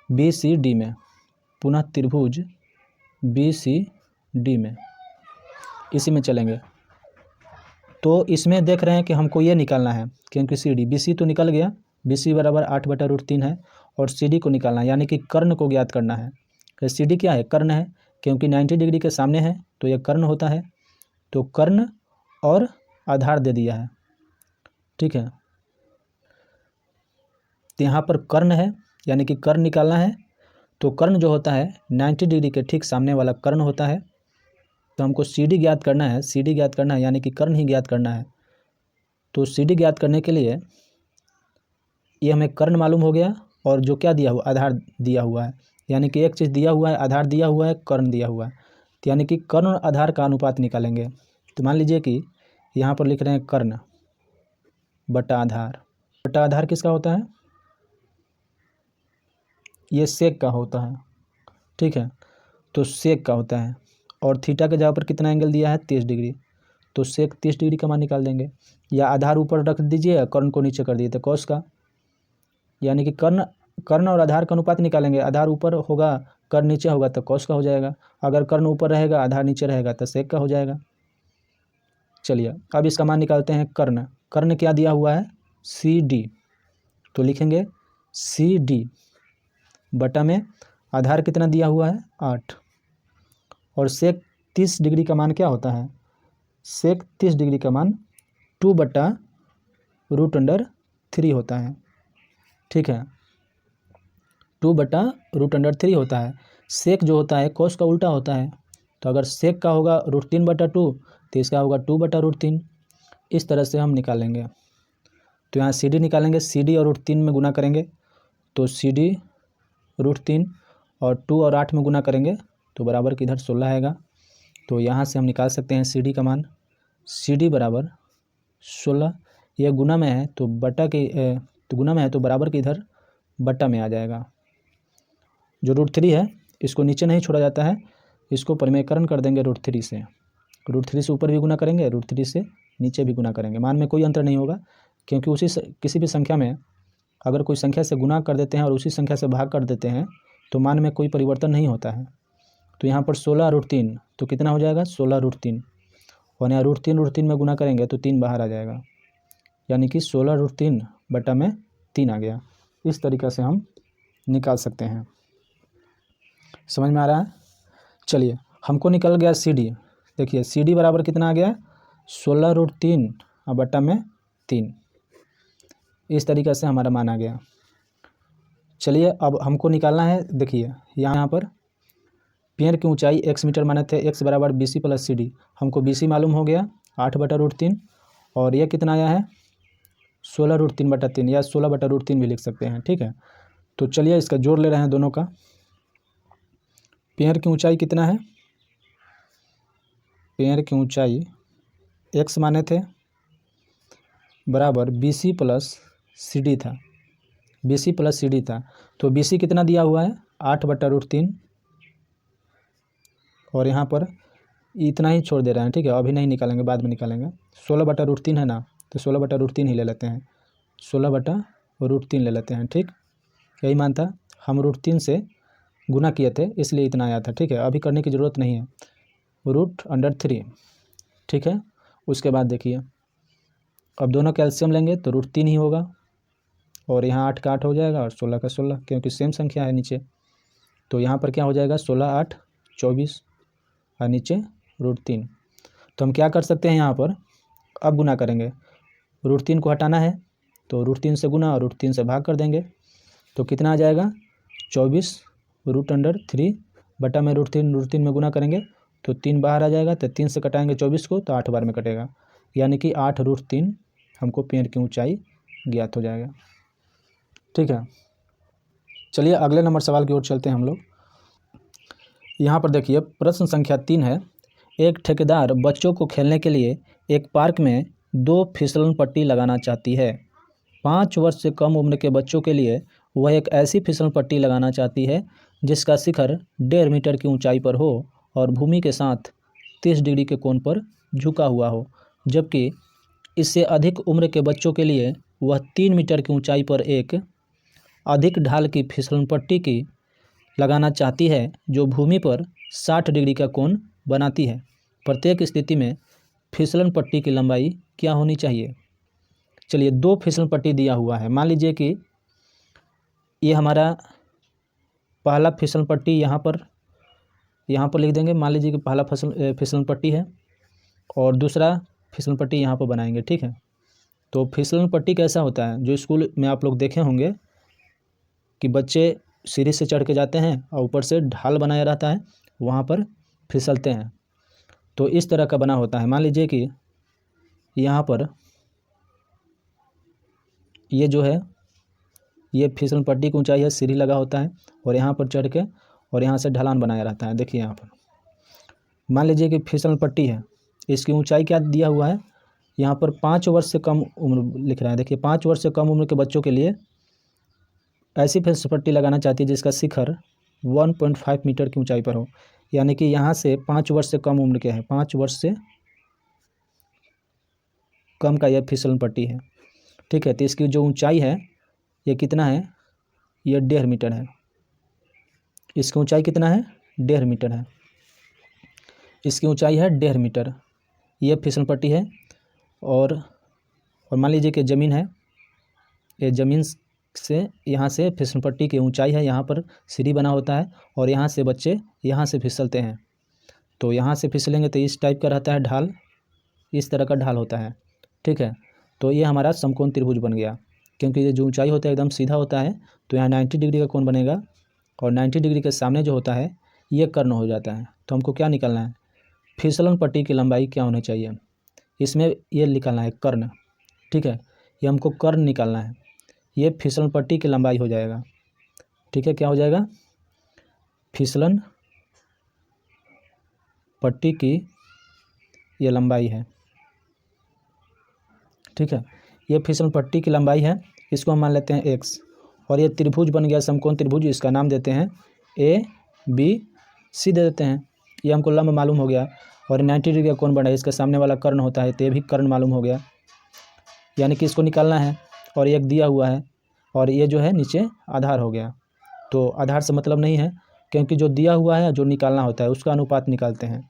Speaker 1: बी सी डी में, पुनः त्रिभुज बी सी डी में इसी में चलेंगे। तो इसमें देख रहे हैं कि हमको ये निकालना है, क्योंकि सी डी, बी सी तो निकल गया, बी सी बराबर 8/√3 है, और सी डी को निकालना है, यानी कि कर्ण को ज्ञात करना है। सी डी क्या है, कर्ण है, क्योंकि 90 डिग्री के सामने है तो ये कर्ण होता है। तो कर्ण और आधार दे दिया है। ठीक है, तो यहाँ पर कर्ण है, यानी कि कर्ण निकालना है। तो कर्ण जो होता है 90 डिग्री के ठीक सामने वाला कर्ण होता है। तो हमको सी डी ज्ञात करना है, सी डी ज्ञात करना है, यानी कि कर्ण ही ज्ञात करना है। तो सी डी ज्ञात करने के लिए ये हमें कर्ण मालूम हो गया, और जो क्या दिया हुआ, आधार दिया हुआ है, यानी कि एक चीज़ दिया हुआ है, आधार दिया हुआ है, कर्ण दिया हुआ है, तो यानी कि कर्ण और आधार का अनुपात निकालेंगे। तो मान लीजिए कि यहाँ पर लिख रहे हैं कर्ण बटा आधार किसका होता है, ये सेक का होता है। ठीक है, तो सेक का होता है, और थीटा के जगह पर कितना एंगल दिया है, 30 डिग्री, तो सेक 30 डिग्री का मान निकाल देंगे। या आधार ऊपर रख दीजिए, कर्ण को नीचे कर दिए तो कॉस का, यानी कि कर्ण और आधार का अनुपात निकालेंगे। आधार ऊपर होगा, कर्ण नीचे होगा तो कॉस का हो जाएगा। अगर कर्ण ऊपर रहेगा, आधार नीचे रहेगा तो सेक का हो जाएगा। चलिए अब इसका मान निकालते हैं। कर्ण क्या दिया हुआ है, सी डी, तो लिखेंगे सी डी बटा में आधार कितना दिया हुआ है, 8, और सेक 30 डिग्री का मान क्या होता है, सेक 30 डिग्री का मान 2/√3 होता है। ठीक है, 2/√3 होता है। सेक जो होता है कोस का उल्टा होता है, तो अगर सेक का होगा √3/2 तो इसका होगा 2/√3। इस तरह से हम निकालेंगे। तो यहाँ सी डी निकालेंगे, सी डी और √3 में गुना करेंगे तो सी डी √3, और 2 और 8 में गुना करेंगे तो बराबर की इधर 16 आएगा। तो यहाँ से हम निकाल सकते हैं सी डी का मान, सी डी बराबर 16। यह गुना में है तो बटा के तो गुना में है तो बराबर के इधर बट्टा में आ जाएगा। जो √3 है इसको नीचे नहीं छोड़ा जाता है, इसको परिमेयकरण कर देंगे √3 से। √3 से ऊपर भी गुना करेंगे, √3 से नीचे भी गुना करेंगे। मान में कोई अंतर नहीं होगा, क्योंकि उसी से किसी भी संख्या में अगर कोई संख्या से गुना कर देते हैं और उसी संख्या से भाग कर देते हैं तो मान में कोई परिवर्तन नहीं होता है। तो यहाँ पर 16√3 तो कितना हो जाएगा 16√3, और यहाँ √3 में गुना करेंगे तो 3 बाहर आ जाएगा, यानी कि 16√3 बटा में 3 आ गया। इस तरीक़ा से हम निकाल सकते हैं। समझ में आ रहा है? चलिए, हमको निकल गया CD। देखिए CD बराबर कितना आ गया 16√3 बटा में 3। इस तरीक़े से हमारा मान आ गया। चलिए अब हमको निकालना है, देखिए यहाँ पर पेड़ की ऊंचाई x मीटर माने थे, x बराबर BC प्लस CD। हमको BC मालूम हो गया 8/√3, और यह कितना आया है 16√3 बटा 3, या 16/√3 भी लिख सकते हैं। ठीक है, तो चलिए इसका जोड़ ले रहे हैं दोनों का। पेड़ की ऊंचाई कितना है, पेड़ की ऊंचाई x माने थे बराबर BC प्लस CD था, BC प्लस CD था। तो BC कितना दिया हुआ है 8/√3, और यहाँ पर इतना ही छोड़ दे रहे हैं। ठीक है, अभी नहीं निकालेंगे, बाद में निकालेंगे। 16/√3 है ना, तो 16/√3 ही ले लेते हैं, 16/√3 ले लेते हैं। ठीक, यही मान था, हम √3 से गुना किए थे इसलिए इतना आया था। ठीक है, अभी करने की ज़रूरत नहीं है, √3। ठीक है, उसके बाद देखिए अब दोनों कैल्शियम लेंगे तो √3 ही होगा, और यहाँ 8 का 8 हो जाएगा और 16 का 16, क्योंकि सेम संख्या है नीचे। तो यहाँ पर क्या हो जाएगा 16 8 24 और नीचे √3। तो हम क्या कर सकते हैं, यहाँ पर अब गुना करेंगे, √3 को हटाना है तो √3 से गुना और √3 से भाग कर देंगे। तो कितना आ जाएगा 24√3 बटा में √3 में गुना करेंगे तो 3 बाहर आ जाएगा, तो 3 से कटाएंगे 24 को तो 8 बार में कटेगा, यानी कि 8√3 हमको पेड़ की ऊंचाई ज्ञात हो जाएगा। ठीक है, चलिए अगले नंबर सवाल की ओर चलते हैं हम लोग। यहाँ पर देखिए प्रश्न संख्या 3 है, एक ठेकेदार बच्चों को खेलने के लिए एक पार्क में 2 फिसलन पट्टी लगाना चाहती है। 5 वर्ष से कम उम्र के बच्चों के लिए वह एक ऐसी फिसलन पट्टी लगाना चाहती है जिसका शिखर 1.5 मीटर की ऊंचाई पर हो और भूमि के साथ 30 डिग्री के कोण पर झुका हुआ हो, जबकि इससे अधिक उम्र के बच्चों के लिए वह 3 मीटर की ऊंचाई पर एक अधिक ढाल की फिसलन पट्टी की लगाना चाहती है जो भूमि पर 60 डिग्री का कोण बनाती है। प्रत्येक स्थिति में फिसलन पट्टी की लंबाई क्या होनी चाहिए। चलिए 2 फिसलन पट्टी दिया हुआ है, मान लीजिए कि ये हमारा पहला फिसलन पट्टी यहाँ पर लिख देंगे। मान लीजिए कि पहला फिसलन पट्टी है और दूसरा फिसलन पट्टी यहाँ पर बनाएंगे। ठीक है, तो फिसलन पट्टी कैसा होता है, जो स्कूल में आप लोग देखे होंगे कि बच्चे सीढ़ी से चढ़ के जाते हैं और ऊपर से ढाल बनाया रहता है, वहाँ पर फिसलते हैं। तो इस तरह का बना होता है। मान लीजिए कि यहाँ पर ये जो है ये फिसलन पट्टी की ऊंचाई है, सीढ़ी लगा होता है और यहाँ पर चढ़ के और यहाँ से ढलान बनाया रहता है। देखिए यहाँ पर मान लीजिए कि फिसलन पट्टी है, इसकी ऊंचाई क्या दिया हुआ है, यहाँ पर 5 वर्ष से कम उम्र लिख रहा है। देखिए 5 वर्ष से कम उम्र के बच्चों के लिए ऐसी फिसलन पट्टी लगाना चाहती है जिसका शिखर 1.5 मीटर की ऊंचाई पर हो, यानी कि यहाँ से 5 वर्ष से कम उम्र के हैं, 5 वर्ष से कम का यह फिसलन पट्टी है। ठीक है, तो इसकी जो ऊंचाई है ये कितना है, ये 1.5 मीटर है। इसकी ऊंचाई कितना है 1.5 मीटर है, इसकी ऊंचाई है 1.5 मीटर। ये फिसलन पट्टी है और मान लीजिए कि ज़मीन है, ये ज़मीन से यहाँ से फिसलन पट्टी की ऊंचाई है, यहाँ पर सीढ़ी बना होता है और यहाँ से बच्चे यहाँ से फिसलते हैं। तो यहाँ से फिसलेंगे तो इस टाइप का रहता है ढाल, इस तरह का ढाल होता है। ठीक है, तो ये हमारा समकोण त्रिभुज बन गया, क्योंकि ये जो ऊंचाई होता है एकदम सीधा होता है, तो यहाँ 90 डिग्री का कोण बनेगा और 90 डिग्री के सामने जो होता है ये कर्ण हो जाता है। तो हमको क्या निकालना है, फिसलन पट्टी की लंबाई क्या होनी चाहिए, इसमें ये निकालना है कर्ण। ठीक है, ये हमको कर्ण निकालना है, ये फिसलन पट्टी की लंबाई हो जाएगा। ठीक है, क्या हो जाएगा, फिसलन पट्टी की ये लंबाई है। ठीक है, ये फिसलन पट्टी की लंबाई है, इसको हम मान लेते हैं x, और ये त्रिभुज बन गया समकोण त्रिभुज, इसका नाम देते हैं ABC दे देते हैं। ये हमको लंब मालूम हो गया, और 90 डिग्री का कोण बना है, इसके सामने वाला कर्ण होता है, तो ये भी कर्ण मालूम हो गया, यानी कि इसको निकालना है। और एक दिया हुआ है, और ये जो है नीचे आधार हो गया, तो आधार से मतलब नहीं है, क्योंकि जो दिया हुआ है जो निकालना होता है उसका अनुपात निकालते हैं।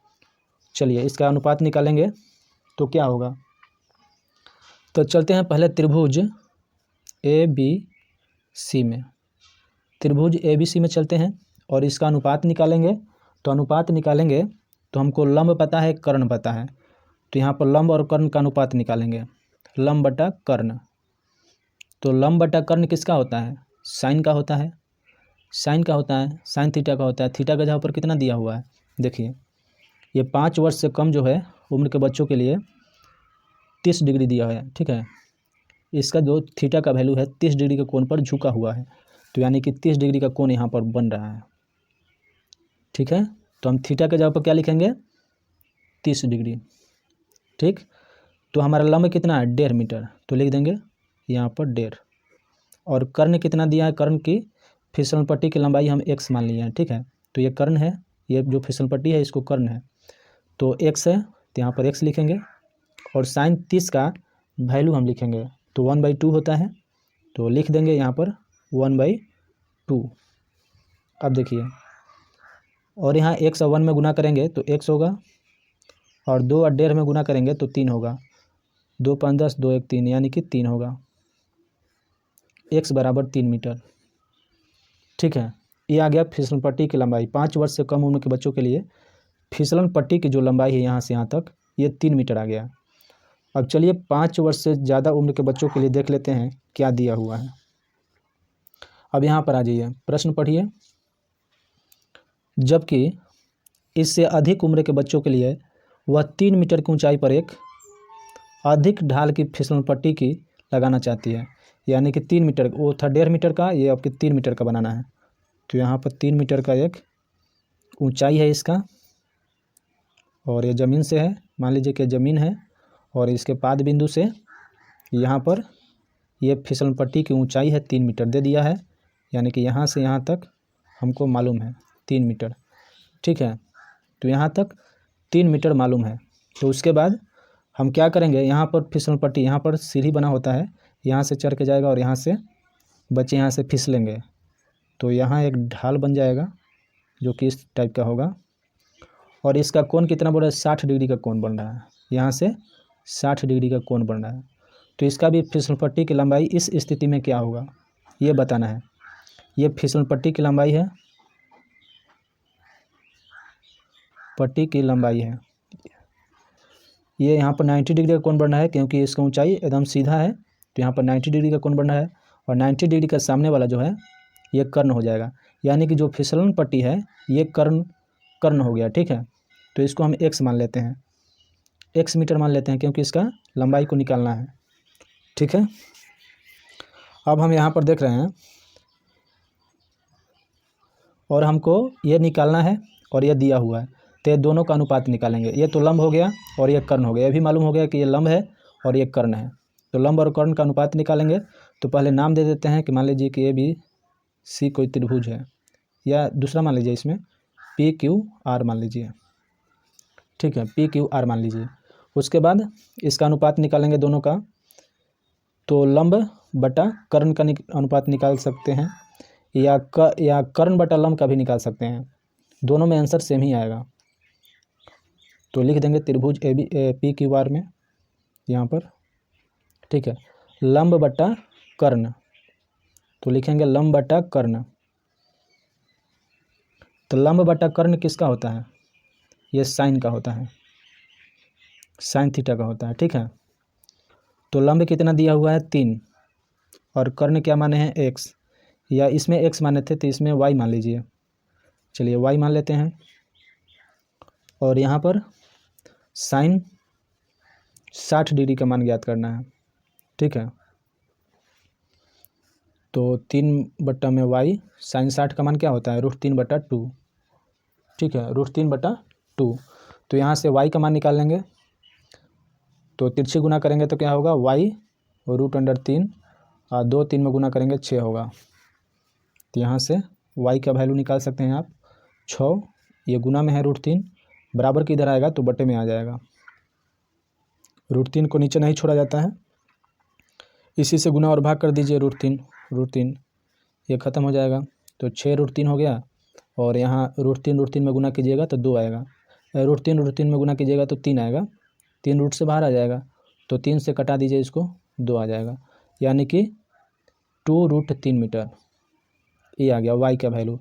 Speaker 1: चलिए इसका अनुपात निकालेंगे तो क्या होगा। तो चलते हैं पहले त्रिभुज ABC में, त्रिभुज ABC में चलते हैं और इसका अनुपात निकालेंगे। तो अनुपात निकालेंगे तो हमको लंब पता है, कर्ण पता है, तो यहाँ पर लंब और कर्ण का अनुपात निकालेंगे। लंब बटा कर्ण, तो लंब बटा कर्ण किसका होता है, साइन का होता है, साइन का होता है, साइन थीटा का होता है। थीटा का जहाँ पर कितना दिया हुआ है, देखिए ये 5 वर्ष से कम जो है उम्र के बच्चों के लिए 30 डिग्री दिया है, ठीक है। इसका जो थीटा का वैल्यू है 30 डिग्री के कोण पर झुका हुआ है, तो यानी कि 30 डिग्री का कोण यहाँ पर बन रहा है, ठीक है। तो हम थीटा के जगह पर क्या लिखेंगे, 30 डिग्री, ठीक। तो हमारा लंब कितना है, 1.5 मीटर, तो लिख देंगे यहाँ पर 1.5। और कर्ण कितना दिया है, कर्ण की फिसलन पट्टी की लंबाई हम x मान लिए हैं, ठीक है। तो ये कर्ण है, ये जो फिसलन पट्टी है इसको कर्ण है, तो x है, तो यहाँ पर x लिखेंगे। और साइन 30 का वैल्यू हम लिखेंगे, तो 1/2 होता है, तो लिख देंगे यहाँ पर 1/2। अब देखिए, और यहाँ 1 और 1 में गुना करेंगे तो x होगा, और 2 और 1.5 में गुना करेंगे तो 3 होगा, 2 5 10, 2 1 3, यानी कि 3 होगा, x बराबर 3 मीटर, ठीक है। ये आ गया फिसलन पट्टी की लंबाई। 5 वर्ष से कम उम्र के बच्चों के लिए फिसलन पट्टी की जो लंबाई है यहाँ से यहाँ तक, ये 3 मीटर आ गया। अब चलिए 5 वर्ष से ज़्यादा उम्र के बच्चों के लिए देख लेते हैं क्या दिया हुआ है। अब यहाँ पर आ जाइए, प्रश्न पढ़िए। जबकि इससे अधिक उम्र के बच्चों के लिए वह 3 मीटर की ऊंचाई पर एक अधिक ढाल की फिसलन पट्टी की लगाना चाहती है, यानी कि 3 मीटर, वो था 1.5 मीटर का, ये आपके 3 मीटर का बनाना है। तो यहाँ पर 3 मीटर का एक ऊंचाई है इसका, और ये ज़मीन से है, मान लीजिए कि ज़मीन है, और इसके पाद बिंदु से यहाँ पर ये फिसलन पट्टी की ऊंचाई है 3 मीटर दे दिया है, यानी कि यहाँ से यहाँ तक हमको मालूम है 3 मीटर, ठीक है। तो यहाँ तक 3 मीटर मालूम है। तो उसके बाद हम क्या करेंगे, यहाँ पर फिसलन पट्टी, यहाँ पर सीढ़ी बना होता है, यहाँ से चढ़ के जाएगा और यहाँ से बच्चे यहाँ से फिसलेंगे, तो यहाँ एक ढाल बन जाएगा जो कि इस टाइप का होगा। और इसका कोण कितना बन रहा है, 60 डिग्री का कोण बन रहा है, यहाँ से 60 डिग्री का कोण बन रहा है। तो इसका भी फिसलन पट्टी की लंबाई इस स्थिति में क्या होगा ये बताना है। ये फिसलन पट्टी की लंबाई है, पट्टी की लंबाई है, ये यहाँ पर 90 डिग्री का कोण बन रहा है, क्योंकि इसका ऊंचाई एकदम सीधा है, तो यहाँ पर 90 डिग्री का कोण बन रहा है। और 90 डिग्री का सामने वाला जो है ये कर्ण हो जाएगा, यानी कि जो फिसलन पट्टी है ये कर्ण हो गया, ठीक है। तो इसको हम x मान लेते हैं, x मीटर मान लेते हैं, क्योंकि इसका लंबाई को निकालना है, ठीक है। अब हम यहाँ पर देख रहे हैं, और हमको ये निकालना है और ये दिया हुआ है, तो ये दोनों का अनुपात निकालेंगे। ये तो लंब हो गया और ये कर्ण हो गया, ये भी मालूम हो गया कि ये लंब है और ये कर्ण है, तो लंब और कर्ण का अनुपात निकालेंगे। तो पहले नाम दे देते हैं कि मान लीजिए कि ABC कोई त्रिभुज है, या दूसरा मान लीजिए इसमें PQR मान लीजिए, ठीक है, PQR मान लीजिए। उसके बाद इसका अनुपात निकालेंगे दोनों का, तो लंब बटा कर्ण का अनुपात निकाल सकते हैं, या कर्ण बटा लंब का भी निकाल सकते हैं, दोनों में आंसर सेम ही आएगा। तो लिख देंगे त्रिभुज PQR में यहाँ पर, ठीक है, लंब बटा कर्ण, तो लिखेंगे लंब बटा कर्ण। तो लंब बटा कर्ण किसका होता है, ये साइन का होता है, साइन थीटा का होता है, ठीक है। तो लंब कितना दिया हुआ है 3, और कर्ण क्या माने हैं x, या इसमें x माने थे तो इसमें y मान लीजिए, चलिए y मान लेते हैं। और यहाँ पर साइन 60 डिग्री का मान ज्ञात करना है, ठीक है। तो 3 में y, साइन 60 का मान क्या होता है, √3/2, ठीक है, √3/2। तो यहाँ से y का मान निकाल लेंगे, तो तिरछी गुना करेंगे तो क्या होगा, y √3, और 2 3 में गुना करेंगे 6 होगा। तो यहाँ से y का वैल्यू निकाल सकते हैं आप 6, ये गुना में है √3, बराबर के इधर आएगा तो बटे में आ जाएगा। √3 को नीचे नहीं छोड़ा जाता है, इसी से गुना और भाग कर दीजिए। √3 ये ख़त्म हो जाएगा तो 6√3 हो गया, और यहाँ √3 में गुना कीजिएगा तो 2 आएगा, √3 में गुना कीजिएगा तो 3 आएगा, 3 रूट से बाहर आ जाएगा तो 3 से कटा दीजिए इसको, 2 आ जाएगा, यानी कि 2√3 मीटर ये आ गया वाई का वैल्यू।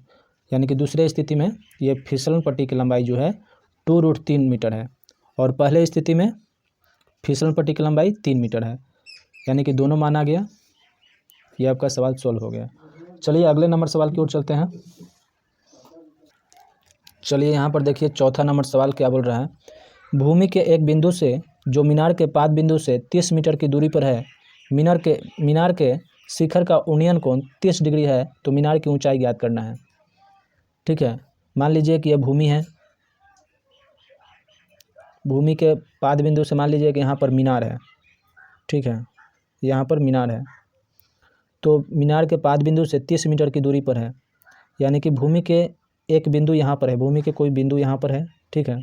Speaker 1: यानी कि दूसरे स्थिति में ये फिसलन पट्टी की लंबाई जो है 2√3 मीटर है, और पहले स्थिति में फिसलन पट्टी की लंबाई 3 मीटर है, यानी कि दोनों मान आ गया। ये आपका सवाल सॉल्व हो गया। चलिए अगले नंबर सवाल की ओर चलते हैं। चलिए यहाँ पर देखिए चौथा नंबर सवाल क्या बोल रहा है। भूमि के एक बिंदु से जो मीनार के पाद बिंदु से 30 मीटर की दूरी पर है, मीनार के शिखर का उन्नयन कोण 30 डिग्री है, तो मीनार की ऊंचाई ज्ञात करना है। ठीक है, मान लीजिए कि यह भूमि है, भूमि के पाद बिंदु से मान लीजिए कि यहाँ पर मीनार है। ठीक है, यहाँ पर मीनार है, तो मीनार के पाद बिंदु से 30 मीटर की दूरी पर है, यानी कि भूमि के एक बिंदु यहाँ पर है, भूमि के कोई बिंदु यहाँ पर है। ठीक है,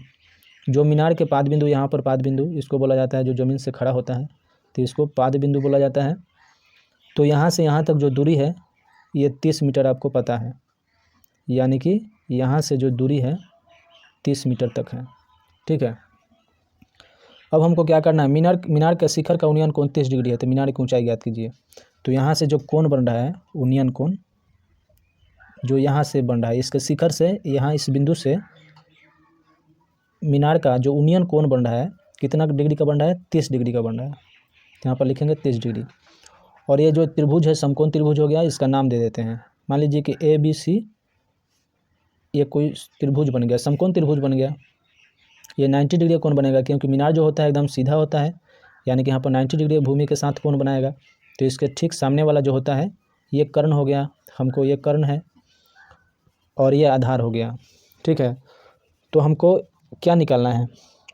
Speaker 1: जो मीनार के पाद बिंदु यहाँ पर पाद बिंदु इसको बोला जाता है, जो ज़मीन से खड़ा होता है तो इसको पाद बिंदु बोला जाता है। तो यहाँ से यहाँ तक जो दूरी है ये 30 मीटर आपको पता है, यानी कि यहाँ से जो दूरी है 30 मीटर तक है। ठीक है, अब हमको क्या करना है, मीनार के शिखर का उन्नयन कोण 30 डिग्री है, तो मीनार की ऊंचाई ज्ञात कीजिए। तो यहाँ से जो कोण बन रहा है उन्नयन कोण, जो यहाँ से बन रहा है इसके शिखर से यहाँ इस बिंदु से मीनार का जो उन्नयन कोण बन रहा है कितना डिग्री का बन रहा है, 30 डिग्री का बन रहा है। यहाँ पर लिखेंगे 30 डिग्री। और ये जो त्रिभुज है समकोण त्रिभुज हो गया, इसका नाम दे देते हैं। मान लीजिए कि ABC ये कोई त्रिभुज बन गया, समकोण त्रिभुज बन गया। ये 90 डिग्री कोण बनेगा, क्योंकि मीनार जो होता है एकदम सीधा होता है, यानी कि यहाँ पर 90 डिग्री भूमि के साथ कोण बनाएगा। तो इसके ठीक सामने वाला जो होता है ये कर्ण हो गया, हमको ये कर्ण है, और ये आधार हो गया। ठीक है, तो हमको क्या निकालना है,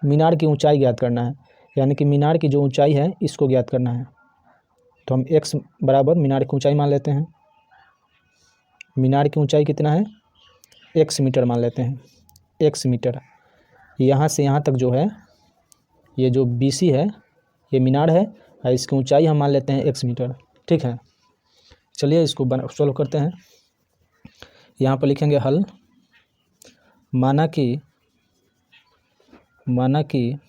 Speaker 1: मीनार की ऊंचाई ज्ञात करना है, यानी कि मीनार की जो ऊंचाई है इसको ज्ञात करना है। तो हम x बराबर मीनार की ऊंचाई मान लेते हैं। मीनार की ऊंचाई कितना है, x मीटर मान लेते हैं, x मीटर। यहाँ से यहाँ तक जो है ये जो BC है ये मीनार है, और इसकी ऊंचाई हम मान लेते हैं x मीटर। ठीक है, चलिए इसको सॉल्व करते हैं। यहाँ पर लिखेंगे हल। माना कि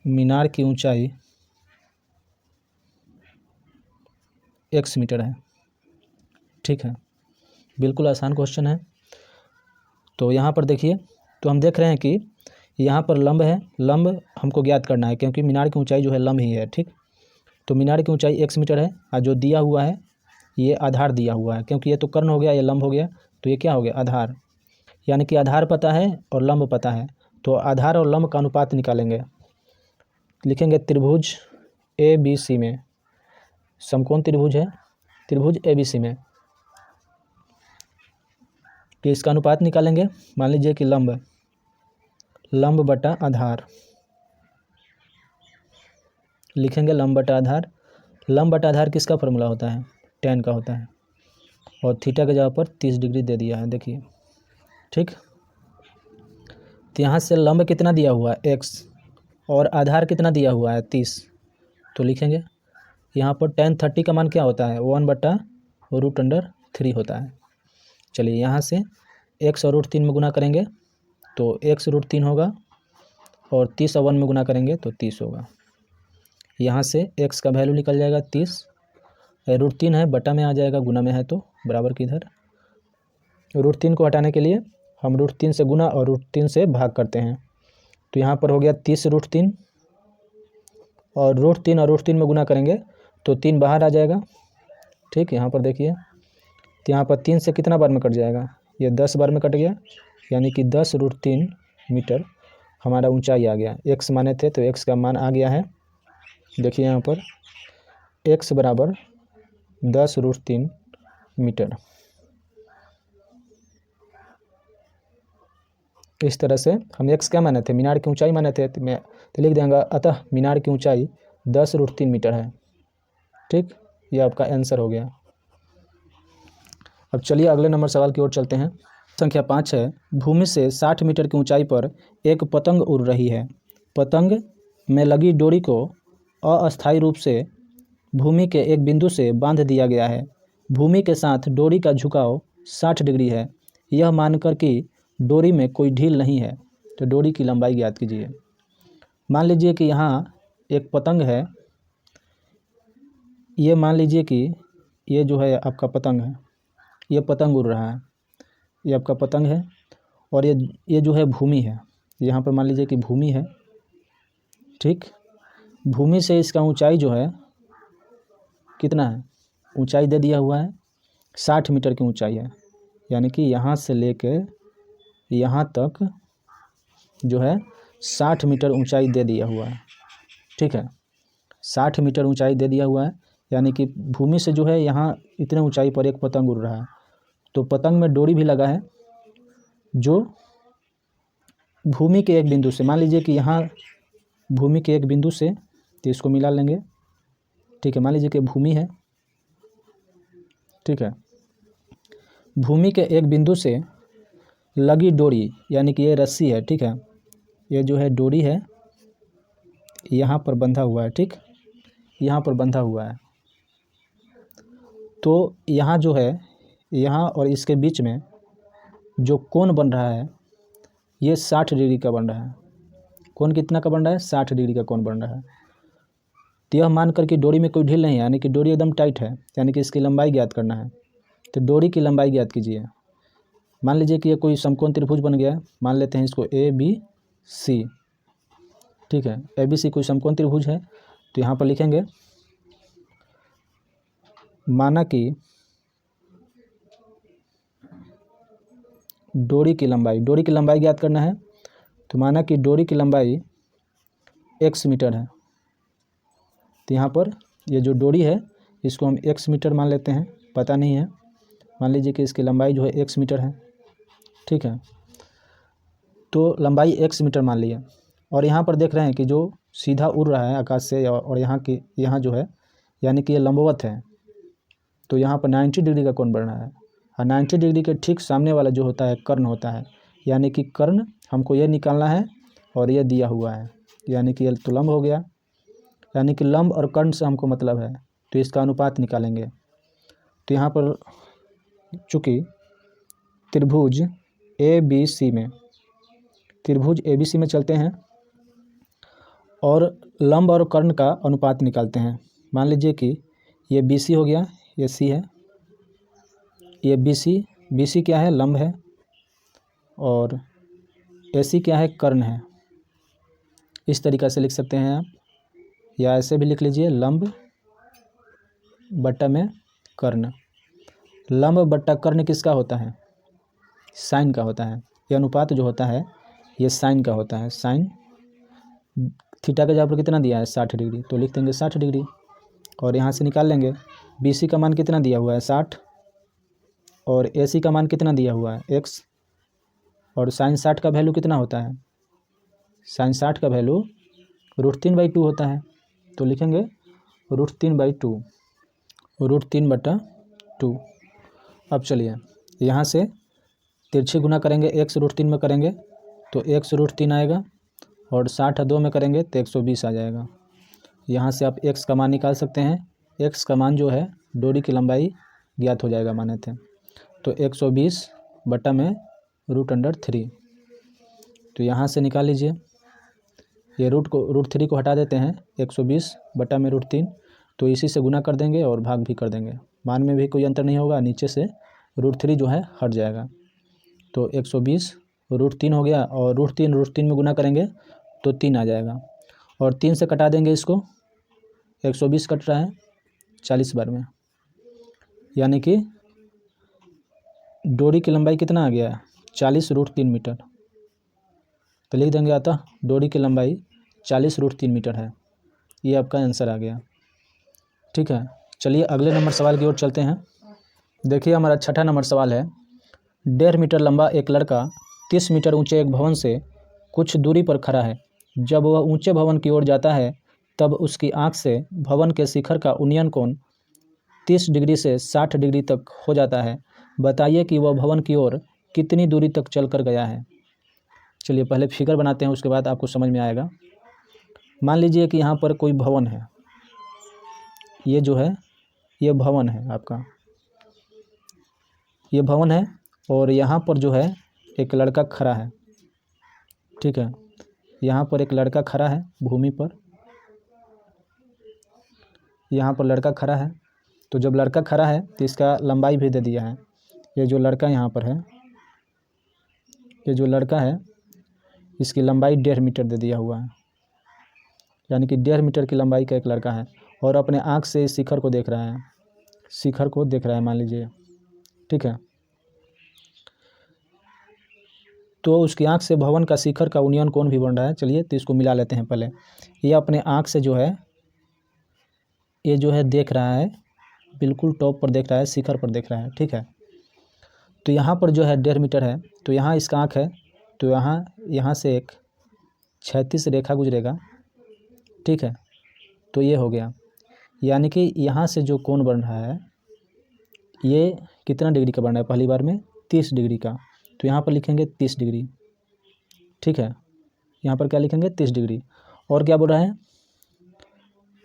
Speaker 1: मीनार की ऊंचाई x मीटर है। ठीक है, बिल्कुल आसान क्वेश्चन है। तो यहाँ पर देखिए, तो हम देख रहे हैं कि यहाँ पर लंब है, लंब हमको ज्ञात करना है, क्योंकि मीनार की ऊंचाई जो है लंब ही है। ठीक, तो मीनार की ऊंचाई x मीटर है, और जो दिया हुआ है ये आधार दिया हुआ है, क्योंकि ये तो कर्ण हो गया, ये लंब हो गया, तो ये क्या हो गया, आधार। यानी कि आधार पता है और लंब पता है, तो आधार और लंब का अनुपात निकालेंगे। लिखेंगे त्रिभुज ABC में, समकोण त्रिभुज है, त्रिभुज ABC में, तो इसका अनुपात निकालेंगे। मान लीजिए कि लंब बटा आधार, लिखेंगे लंब बटा आधार। लंब बटा आधार किसका फॉर्मूला होता है, tan का होता है, और थीटा के जगह पर 30 डिग्री दे दिया है, देखिए। ठीक, तो यहाँ से लंब कितना दिया हुआ है x, और आधार कितना दिया हुआ है 30, तो लिखेंगे यहाँ पर tan 30 का मान क्या होता है, 1/√3 होता है। चलिए यहाँ से x और √3 में गुना करेंगे तो x √3 होगा, और 30 और 1 में गुना करेंगे तो 30 होगा। यहाँ से x का वैल्यू निकल जाएगा 30, √3 है बटा में आ जाएगा, गुना में है तो बराबर की इधर। √3 को हटाने के लिए हम √3 से गुना और √3 से भाग करते हैं, तो यहाँ पर हो गया 30 √3, और √3 और √3 में गुना करेंगे तो 3 बाहर आ जाएगा। ठीक, यहाँ पर देखिए, तो यहाँ पर 3 से कितना बार में कट जाएगा, ये 10 बार में कट गया, यानी कि 10 √3 मीटर हमारा ऊंचाई आ गया। x माने थे तो x का मान आ गया है, देखिए यहाँ पर x बराबर 10 √3 मीटर। इस तरह से हम x क्या माने थे, मीनार की ऊंचाई माने थे, तो मैं तो लिख देंगे अतः मीनार की ऊंचाई 10 √3 मीटर है। ठीक, ये आपका आंसर हो गया। अब चलिए अगले नंबर सवाल की ओर चलते हैं। संख्या 5 है, भूमि से 60 मीटर की ऊंचाई पर एक पतंग उड़ रही है। पतंग में लगी डोरी को अस्थायी रूप से भूमि के एक बिंदु से बांध दिया गया है। भूमि के साथ डोरी का झुकाव 60 डिग्री है। यह मानकर कि डोरी में कोई ढील नहीं है, तो डोरी की लंबाई ज्ञात कीजिए। मान लीजिए कि यहाँ एक पतंग है, ये मान लीजिए कि ये जो है आपका पतंग है, ये पतंग उड़ रहा है, ये आपका पतंग है, और ये जो है भूमि है। यहाँ पर मान लीजिए कि भूमि है, ठीक। भूमि से इसका ऊंचाई जो है कितना है, ऊंचाई दे दिया हुआ है 60 मीटर की ऊंचाई है, यानी कि यहाँ से लेके यहाँ तक जो है 60 मीटर ऊंचाई दे दिया हुआ है, ठीक है। 60 मीटर ऊंचाई दे दिया हुआ है, यानी कि भूमि से जो है यहाँ इतने ऊंचाई पर एक पतंग उड़ रहा है। तो पतंग में डोरी भी लगा है, जो भूमि के एक बिंदु से, मान लीजिए कि यहाँ भूमि के एक बिंदु से, तो इसको मिला लेंगे, ठीक है। मान लीजिए कि भूमि है, ठीक है। भूमि के एक बिंदु से लगी डोरी, यानी कि ये रस्सी है, ठीक है। ये जो है डोरी है, यहाँ पर बंधा हुआ है, ठीक, यहाँ पर बंधा हुआ है। तो यहाँ जो है, यहाँ और इसके बीच में जो कोण बन रहा है, ये 60 डिग्री का बन रहा है। कोण कितना का बन रहा है, 60 डिग्री का कोण बन रहा है। तो यह मानकर कि डोरी में कोई ढील नहीं है, यानी कि डोरी एकदम टाइट है, यानी कि इसकी लंबाई ज्ञात करना है। तो डोरी की लंबाई ज्ञात कीजिए। मान लीजिए कि ये कोई समकोण त्रिभुज बन गया है, मान लेते हैं इसको ABC, ठीक है। ABC कोई समकोण त्रिभुज है, तो यहाँ पर लिखेंगे माना कि डोरी की लंबाई ज्ञात करना है। तो माना कि डोरी की लंबाई x मीटर है। तो यहाँ पर ये जो डोरी है, इसको हम x मीटर मान लेते हैं, पता नहीं है, मान लीजिए कि इसकी लंबाई जो है x मीटर है, ठीक है। तो लंबाई x मीटर मान लिया, और यहाँ पर देख रहे हैं कि जो सीधा उड़ रहा है आकाश से, और यहाँ जो है, यानी कि ये लंबवत है। तो यहाँ पर 90 डिग्री का कोण बन रहा है, और 90 डिग्री के ठीक सामने वाला जो होता है कर्ण होता है, यानी कि कर्ण हमको ये निकालना है, और ये दिया हुआ है, यानी कि ये तो लंब हो गया, यानी कि लंब और कर्ण से हमको मतलब है, तो इसका अनुपात निकालेंगे। तो यहाँ पर चूँकि त्रिभुज ABC में चलते हैं और लंब और कर्ण का अनुपात निकालते हैं। मान लीजिए कि ये BC हो गया, ये C है, ये BC क्या है, लंब है, और AC क्या है, कर्ण है। इस तरीक़ा से लिख सकते हैं आप, या ऐसे भी लिख लीजिए, लंब बट्टा में कर्ण। लंब बट्टा कर्ण किसका होता है, साइन का होता है। ये अनुपात जो होता है, ये साइन का होता है। साइन थीटा का जगह पर कितना दिया है, 60 डिग्री, तो लिख देंगे 60 डिग्री, और यहाँ से निकाल लेंगे। BC का मान कितना दिया हुआ है, 60, और AC का मान कितना दिया हुआ है, x, और साइन 60 का वैल्यू कितना होता है, साइन 60 का वैल्यू √3/2 होता है। तो लिखेंगे √3/2, √3/2। अब चलिए यहाँ से तिरछी गुना करेंगे, x √3 में करेंगे तो x √3 आएगा, और 60 2 में करेंगे तो 120 आ जाएगा। यहाँ से आप x का मान निकाल सकते हैं। x का मान जो है, डोरी की लंबाई ज्ञात हो जाएगा माने थे, तो 120 बटा में √3। तो यहाँ से निकाल लीजिए, ये √3 को हटा देते हैं, 120 बटा में √3, तो इसी से गुना कर देंगे और भाग भी कर देंगे। मान में भी कोई अंतर नहीं होगा, नीचे से √3 जो है हट जाएगा। तो 120 √3 हो गया, और √3 में गुना करेंगे तो 3 आ जाएगा, और 3 से कटा देंगे इसको, 120 कट रहा है 40 बार में, यानी कि डोरी की लंबाई कितना आ गया, 40 √3 मीटर। तो लिख देंगे, अतः डोरी की लंबाई 40 √3 मीटर है। ये आपका आंसर आ गया, ठीक है। चलिए अगले नंबर सवाल की ओर चलते हैं। देखिए हमारा छठा नंबर सवाल है, 1.5 मीटर लंबा एक लड़का 30 मीटर ऊंचे एक भवन से कुछ दूरी पर खड़ा है। जब वह ऊंचे भवन की ओर जाता है तब उसकी आंख से भवन के शिखर का उन्नयन कोण 30 डिग्री से 60 डिग्री तक हो जाता है। बताइए कि वह भवन की ओर कितनी दूरी तक चल कर गया है। चलिए पहले फिगर बनाते हैं, उसके बाद आपको समझ में आएगा। मान लीजिए कि यहाँ पर कोई भवन है, ये जो है ये भवन है आपका, ये भवन है, और यहाँ पर जो है एक लड़का खड़ा है, ठीक है। यहाँ पर एक लड़का खड़ा है भूमि पर, यहाँ पर लड़का खड़ा है। तो जब लड़का खड़ा है तो इसका लंबाई भी दे दिया है। ये जो लड़का यहाँ पर है, ये जो लड़का है इसकी लंबाई 1.5 मीटर दे दिया हुआ है, यानी कि 1.5 मीटर की लंबाई का एक लड़का है, और अपने आँख से इस शिखर को देख रहा है, शिखर को देख रहा है मान लीजिए, ठीक है। तो उसकी आँख से भवन का शिखर का यूनियन कोण भी बन रहा है। चलिए तो इसको मिला लेते हैं पहले। ये अपने आँख से जो है, ये जो है देख रहा है, बिल्कुल टॉप पर देख रहा है, शिखर पर देख रहा है, ठीक है। तो यहाँ पर जो है 1.5 मीटर है, तो यहाँ इसका आँख है, तो यहाँ से एक क्षैतिज रेखा गुजरेगा, ठीक है। तो ये हो गया, यानी कि यहाँ से जो कोण बन रहा है ये कितना डिग्री का बन रहा है, पहली बार में 30 डिग्री का। तो यहाँ पर लिखेंगे 30 डिग्री, ठीक है। यहाँ पर क्या लिखेंगे 30 डिग्री। और क्या बोल रहा है,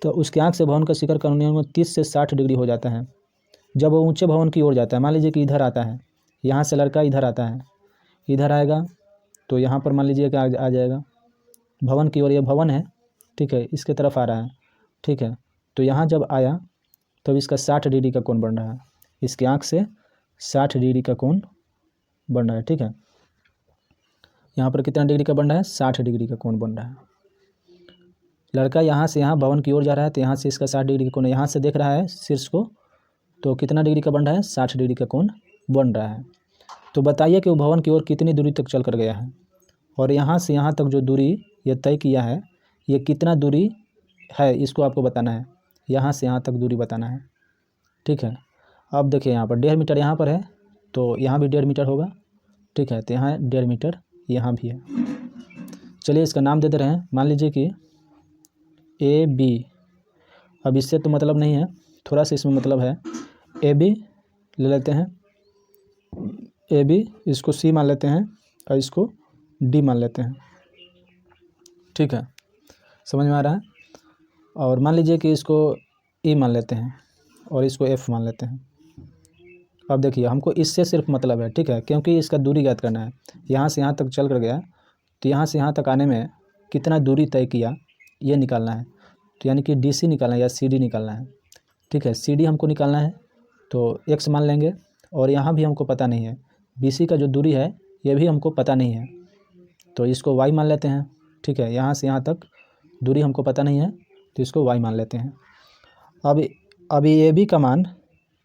Speaker 1: तो उसके आँख से भवन का शिखर का यूनियन 30 से 60 डिग्री हो जाता है जब वो ऊंचे भवन की ओर जाता है। मान लीजिए कि इधर आता है, यहाँ से लड़का इधर आता है, इधर आएगा तो यहाँ पर मान लीजिए कि आ जाएगा भवन की ओर। ये भवन है, ठीक है, इसके तरफ आ रहा है, ठीक है। तो यहाँ जब आया तब इसका 60 डिग्री का कोण बन रहा है, इसकी आँख से 60 डिग्री का कोण बन रहा है, ठीक है। यहाँ पर कितना डिग्री का बन रहा है, 60 डिग्री का कोण बन रहा है। लड़का यहाँ से यहाँ भवन की ओर जा रहा है, तो यहाँ से इसका 60 डिग्री का कोण, यहाँ से देख रहा है शीर्ष को, तो कितना डिग्री का बन रहा है, 60 डिग्री का कोण बन रहा है। तो बताइए कि वो भवन की ओर कितनी दूरी तक चल कर गया है, और यहाँ से यहाँ तक जो दूरी ये तय किया है ये कितना दूरी है, इसको आपको बताना है। यहाँ से यहाँ तक दूरी बताना है, ठीक है। अब देखिए यहाँ पर 1.5 मीटर यहाँ पर है, तो यहाँ भी 1.5 मीटर होगा, ठीक है। तो यहाँ 1.5 मीटर यहाँ भी है। चलिए इसका नाम दे दे रहे हैं, मान लीजिए कि AB। अब इससे तो मतलब नहीं है, थोड़ा सा इसमें मतलब है। AB ले लेते हैं, AB, इसको C मान लेते हैं और इसको D मान लेते हैं, ठीक है, समझ में आ रहा है। और मान लीजिए कि इसको E मान लेते हैं और इसको F मान लेते हैं। अब देखिए हमको इससे सिर्फ मतलब है, ठीक है, क्योंकि इसका दूरी ज्ञात करना है। यहाँ से यहाँ तक चल कर गया, तो यहाँ से यहाँ तक आने में कितना दूरी तय किया ये निकालना है। तो यानी कि DC निकालना है या CD निकालना है, ठीक है। CD हमको निकालना है तो X मान लेंगे, और यहाँ भी हमको पता नहीं है, BC का जो दूरी है ये भी हमको पता नहीं है, तो इसको Y मान लेते हैं, ठीक है। यहाँ से यहाँ तक दूरी हमको पता नहीं है तो इसको Y मान लेते हैं। अब AB का मान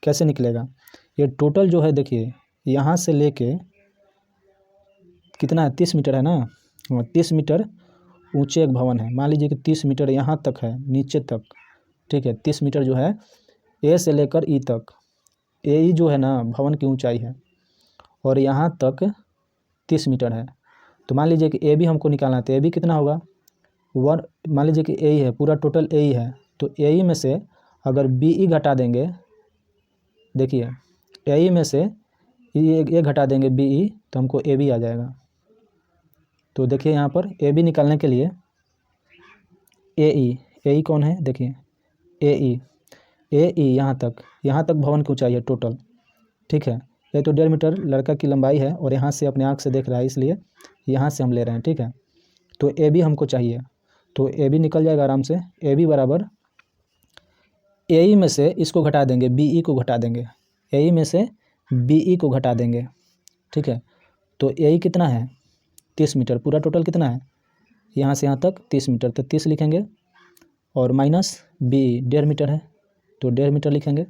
Speaker 1: कैसे निकलेगा, ये टोटल जो है देखिए यहाँ से लेके कितना है, 30 मीटर है ना, 30 मीटर ऊंचे एक भवन है। मान लीजिए कि 30 मीटर यहाँ तक है नीचे तक, ठीक है। 30 मीटर जो है A से लेकर E तक, AE जो है ना भवन की ऊंचाई है, और यहाँ तक 30 मीटर है। तो मान लीजिए कि AB हमको निकालना है, तो AB कितना होगा 1। मान लीजिए कि AE है, पूरा टोटल AE है, तो AE में से अगर BE घटा देंगे, देखिए AE में से ये घटा देंगे BE, तो हमको AB आ जाएगा। तो देखिए यहाँ पर AB निकालने के लिए AE कौन है, देखिए AE यहाँ तक भवन की ऊंचाई है टोटल, ठीक है। ये तो 1.5 मीटर लड़का की लंबाई है, और यहाँ से अपने आँख से देख रहा है, इसलिए यहाँ से हम ले रहे हैं, ठीक है। तो AB हमको चाहिए, तो AB निकल जाएगा आराम से। AB बराबर AE में से इसको घटा देंगे, BE को घटा देंगे, AE में से BE को घटा देंगे, ठीक है। तो AE कितना है 30 मीटर, पूरा टोटल कितना है यहाँ से यहाँ तक 30 मीटर, तो 30 लिखेंगे, और माइनस BE 1.5 मीटर है, तो 1.5 मीटर लिखेंगे,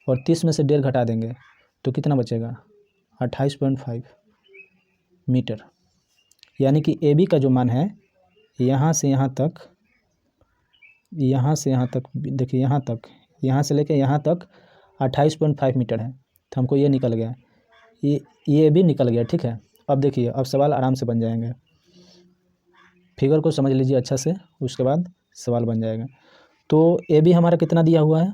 Speaker 1: और 30 में से 1.5 घटा देंगे तो कितना बचेगा 28.5 मीटर। यानी कि AB का जो मान है यहाँ से यहाँ तक देखिए यहाँ से लेके यहाँ तक 28.5 मीटर है, तो हमको ये निकल गया, ये भी निकल गया, ठीक है। अब देखिए अब सवाल आराम से बन जाएंगे, फिगर को समझ लीजिए अच्छा से, उसके बाद सवाल बन जाएगा। तो AB हमारा कितना दिया हुआ है,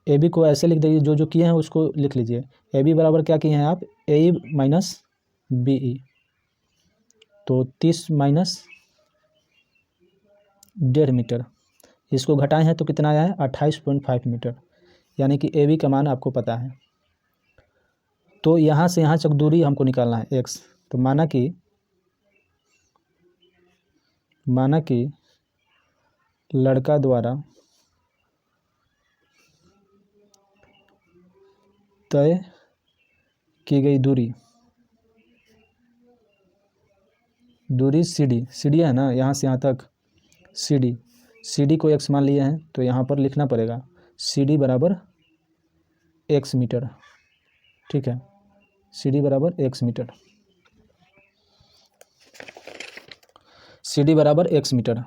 Speaker 1: ए बी को ऐसे लिख दीजिए, जो जो किए हैं उसको लिख लीजिए। ए बी बराबर क्या किए हैं आप, ए ई माइनस बी ई, तो 30 माइनस 1.5 मीटर, इसको घटाए हैं तो कितना आया है 28.5 मीटर, यानी कि ए बी का मान आपको पता है। तो यहाँ से यहाँ तक दूरी हमको निकालना है एक्स। तो माना कि लड़का द्वारा तय की गई दूरी सी डी है ना, यहाँ से यहाँ तक सी डी को एक्स मान लिए हैं, तो यहाँ पर लिखना पड़ेगा सी डी बराबर एक्स मीटर। ठीक है, सी डी बराबर एक्स मीटर, सी डी बराबर एक्स मीटर।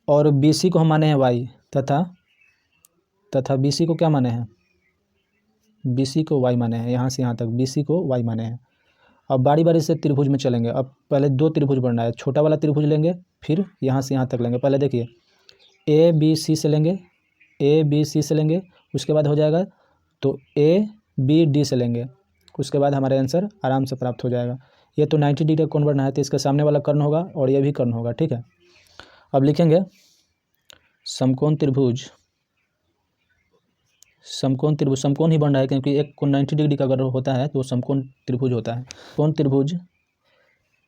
Speaker 1: और बी सी को हम माने हैं वाई, तथा बी सी को क्या माने हैं, बी सी को वाई माने हैं, यहाँ से यहाँ तक बी सी को वाई माने हैं। अब बारी बारी से त्रिभुज में चलेंगे। अब पहले 2 त्रिभुज बनना है, छोटा वाला त्रिभुज लेंगे, फिर यहाँ से यहाँ तक लेंगे। पहले देखिए ए बी सी से लेंगे, ए बी सी से लेंगे, उसके बाद हो जाएगा तो ए बी डी से लेंगे, उसके बाद हमारा आंसर आराम से प्राप्त हो जाएगा। ये तो 90 डिग्री का कोण बनना है, तो इसके सामने वाला कर्ण होगा और ये भी कर्ण होगा। ठीक है, अब लिखेंगे समकोण त्रिभुज, समकोण ही बन रहा है, क्योंकि एक कोण 90 डिग्री का अगर होता है तो समकोण त्रिभुज होता है। कोण त्रिभुज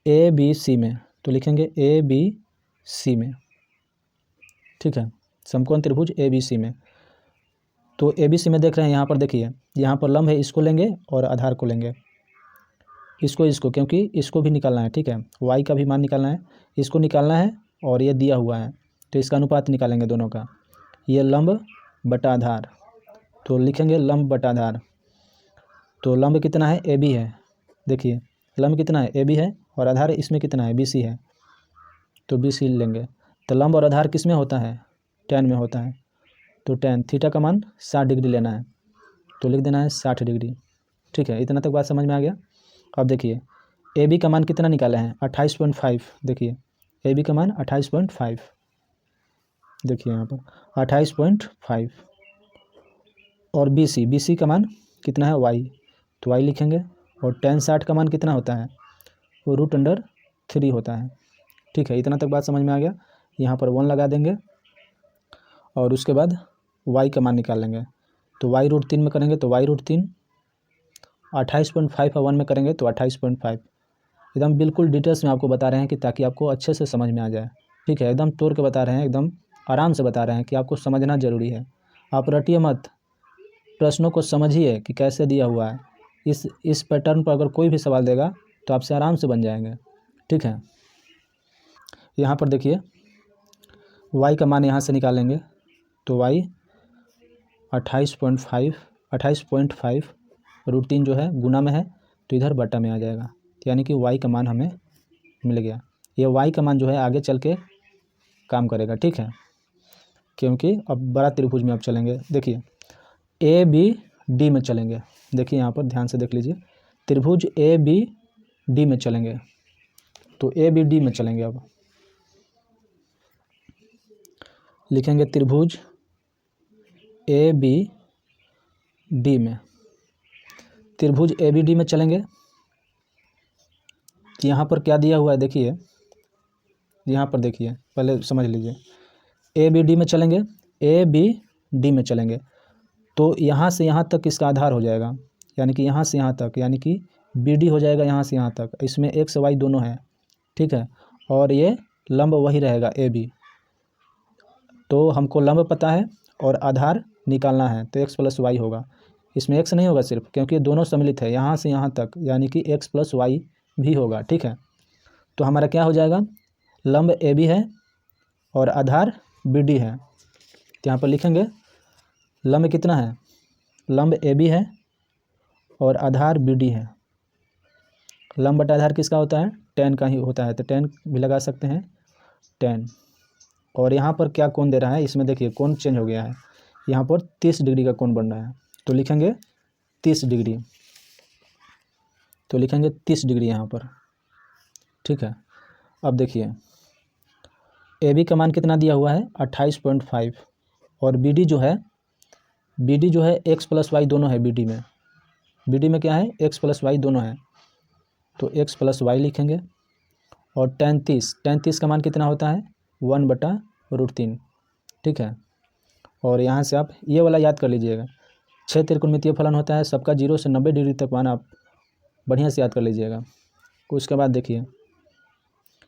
Speaker 1: ए बी सी में, तो लिखेंगे ए बी सी में। ठीक है, समकोण त्रिभुज ए बी सी में, तो ए बी सी में देख रहे हैं, यहाँ पर देखिए, यहाँ पर लंब है, इसको लेंगे और आधार को लेंगे, इसको क्योंकि इसको भी निकालना है। ठीक है, वाई का भी मान निकालना है, इसको निकालना है, और ये दिया हुआ है तो इसका अनुपात निकालेंगे दोनों का। ये लंब बटा आधार, तो लिखेंगे लंब बटा आधार। तो लंब कितना है, ए बी है, देखिए लंब कितना है, ए बी है, और आधार इसमें कितना है, बी सी है, तो बी सी लेंगे। तो लंब और आधार किस में होता है, tan में होता है, तो tan थीटा का मान 60 डिग्री लेना है, तो लिख देना है 60 डिग्री। ठीक है, इतना तक बात समझ में आ गया। अब देखिए ए बी का मान कितना निकाले हैं, 28.5, देखिए ए बी का मान 28.5, देखिए यहाँ पर 28.5, और बी सी का मान कितना है, वाई, तो वाई लिखेंगे, और tan 60 का मान कितना होता है, वो √3 होता है। ठीक है, इतना तक बात समझ में आ गया। यहाँ पर 1 लगा देंगे, और उसके बाद y का मान निकाल लेंगे, तो y √3 में करेंगे तो y √3, 28.5 और 1 में करेंगे तो 28.5। एकदम बिल्कुल डिटेल्स में आपको बता रहे हैं कि ताकि आपको अच्छे से समझ में आ जाए। ठीक है, एकदम तोड़ के बता रहे हैं, एकदम आराम से बता रहे हैं कि आपको समझना ज़रूरी है। आप रटिए मत, प्रश्नों को समझिए कि कैसे दिया हुआ है। इस पैटर्न पर अगर कोई भी सवाल देगा तो आपसे आराम से बन जाएंगे। ठीक है, यहाँ पर देखिए y का मान यहाँ से निकालेंगे, तो y 28.5 √3 जो है गुना में है, तो इधर बटा में आ जाएगा, यानी कि y का मान हमें मिल गया। ये y का मान जो है आगे चल के काम करेगा। ठीक है, क्योंकि अब बड़ा त्रिभुज में अब चलेंगे। देखिए ए बी डी में चलेंगे, देखिए यहाँ पर ध्यान से देख लीजिए, त्रिभुज ए बी डी में चलेंगे, तो ए बी डी में चलेंगे। अब लिखेंगे त्रिभुज ए बी डी में, त्रिभुज ए बी डी में चलेंगे। यहाँ पर क्या दिया हुआ है, देखिए यहाँ पर देखिए, पहले समझ लीजिए, ए बी डी में चलेंगे, ए बी डी में चलेंगे, तो यहाँ से यहाँ तक इसका आधार हो जाएगा, यानी कि यहाँ से यहाँ तक, यानी कि बी डी हो जाएगा यहाँ से यहाँ तक। इसमें एक्स वाई दोनों है। ठीक है, और ये लंब वही रहेगा ए बी, तो हमको लंब पता है और आधार निकालना है, तो x + y होगा। इसमें x नहीं होगा सिर्फ, क्योंकि ये दोनों सम्मिलित है यहाँ से यहाँ तक, यानी कि x + y भी होगा। ठीक है, तो हमारा क्या हो जाएगा, लंब ए बी है और आधार बी डी है, तो यहाँ पर लिखेंगे लंब कितना है, लंब ए बी है और आधार बी डी है। लंब बटा आधार किसका होता है, tan का ही होता है, तो tan भी लगा सकते हैं, tan। और यहाँ पर क्या कोण दे रहा है, इसमें देखिए कोण चेंज हो गया है, यहाँ पर 30 डिग्री का कोण बन रहा है, तो लिखेंगे 30 डिग्री, तो लिखेंगे 30 डिग्री यहाँ पर। ठीक है, अब देखिए ए बी का मान कितना दिया हुआ है 28.5, और बी डी जो है BD जो है x प्लस वाई दोनों है BD में क्या है, x प्लस वाई दोनों है, तो x प्लस वाई लिखेंगे। और tan 30 का मान कितना होता है, 1/√3, ठीक है। और यहाँ से आप ये वाला याद कर लीजिएगा, 6 त्रिकोणमितीय फलन होता है, सबका 0 से 90 डिग्री तक मान आप बढ़िया से याद कर लीजिएगा। उसके बाद देखिए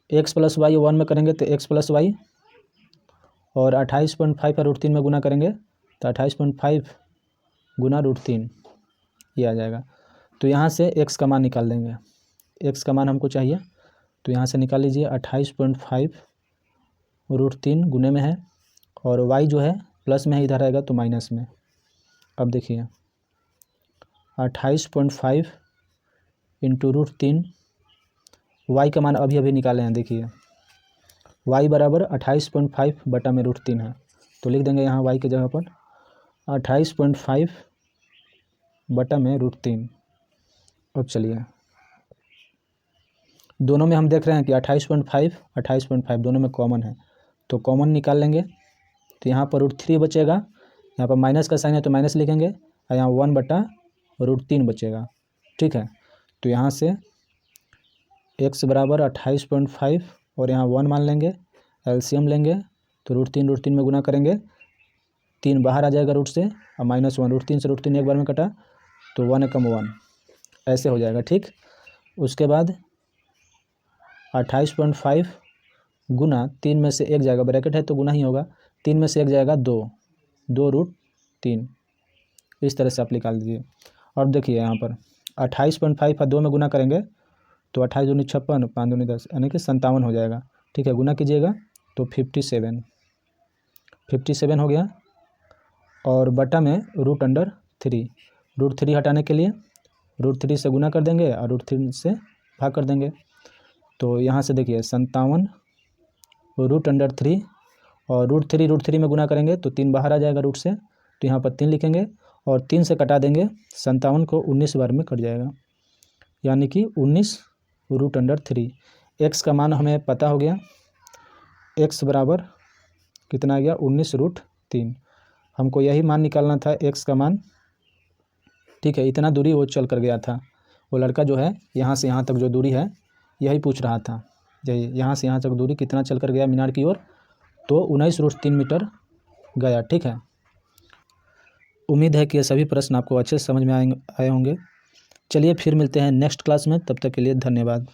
Speaker 1: x प्लस वाई 1 में करेंगे तो x प्लस वाई, और 28.5 √3 में गुना करेंगे तो 28.5 गुना √3 ये आ जाएगा। तो यहाँ से x का मान निकाल देंगे, x का मान हमको चाहिए, तो यहाँ से निकाल लीजिए 28.5 √3 गुने में है, और y जो है प्लस में है, इधर आएगा तो माइनस में। अब देखिए 28.5 इंटू √3, y का मान अभी निकाले हैं, देखिए y बराबर 28.5 बटा में √3 है, तो लिख देंगे यहाँ y की जगह पर 28.5 बटा में √3। अब चलिए दोनों में हम देख रहे हैं कि 28.5 दोनों में कॉमन है, तो कॉमन निकाल लेंगे, तो यहाँ पर √3 बचेगा, यहाँ पर माइनस का साइन है तो माइनस लिखेंगे, और यहाँ 1/√3 बचेगा, ठीक है। तो यहाँ से x बराबर 28.5 और यहाँ 1 मान लेंगे, एलसीएम लेंगे तो √3 में गुना करेंगे, 3 बाहर आ जाएगा रूट से, और -1, √3 से √3 एक बार में कटा तो 1 कम 1 ऐसे हो जाएगा, ठीक। उसके बाद 28.5 गुना 3 में से एक जाएगा, ब्रैकेट है तो गुना ही होगा, 3 में से एक जाएगा 2 √3, इस तरह से आप निकाल दीजिए। और देखिए यहाँ पर 28.5 का 2 में गुना करेंगे तो 28 दूनी 56, 5 दूनी 10 यानी कि 57 हो जाएगा, ठीक है। गुना कीजिएगा तो 57 हो गया, और बटा में √3 हटाने के लिए √3 से गुना कर देंगे और √3 से भाग कर देंगे, तो यहाँ से देखिए 57 √3, और √3 में गुना करेंगे तो 3 बाहर आ जाएगा रूट से, तो यहाँ पर 3 लिखेंगे, और 3 से कटा देंगे, 57 को 19 बार में कट जाएगा, यानी कि 19 √3। x का मान हमें पता हो गया, x बराबर कितना आ गया, 19 √3। हमको यही मान निकालना था x का मान, ठीक है। इतना दूरी वो चल कर गया था, वो लड़का जो है यहाँ से यहाँ तक जो दूरी है यही पूछ रहा था, यहाँ से यहाँ तक दूरी कितना चल कर गया मीनार की ओर, तो 19 √3 मीटर गया, ठीक है। उम्मीद है कि ये सभी प्रश्न आपको अच्छे से समझ में आए होंगे। चलिए फिर मिलते हैं नेक्स्ट क्लास में, तब तक के लिए धन्यवाद।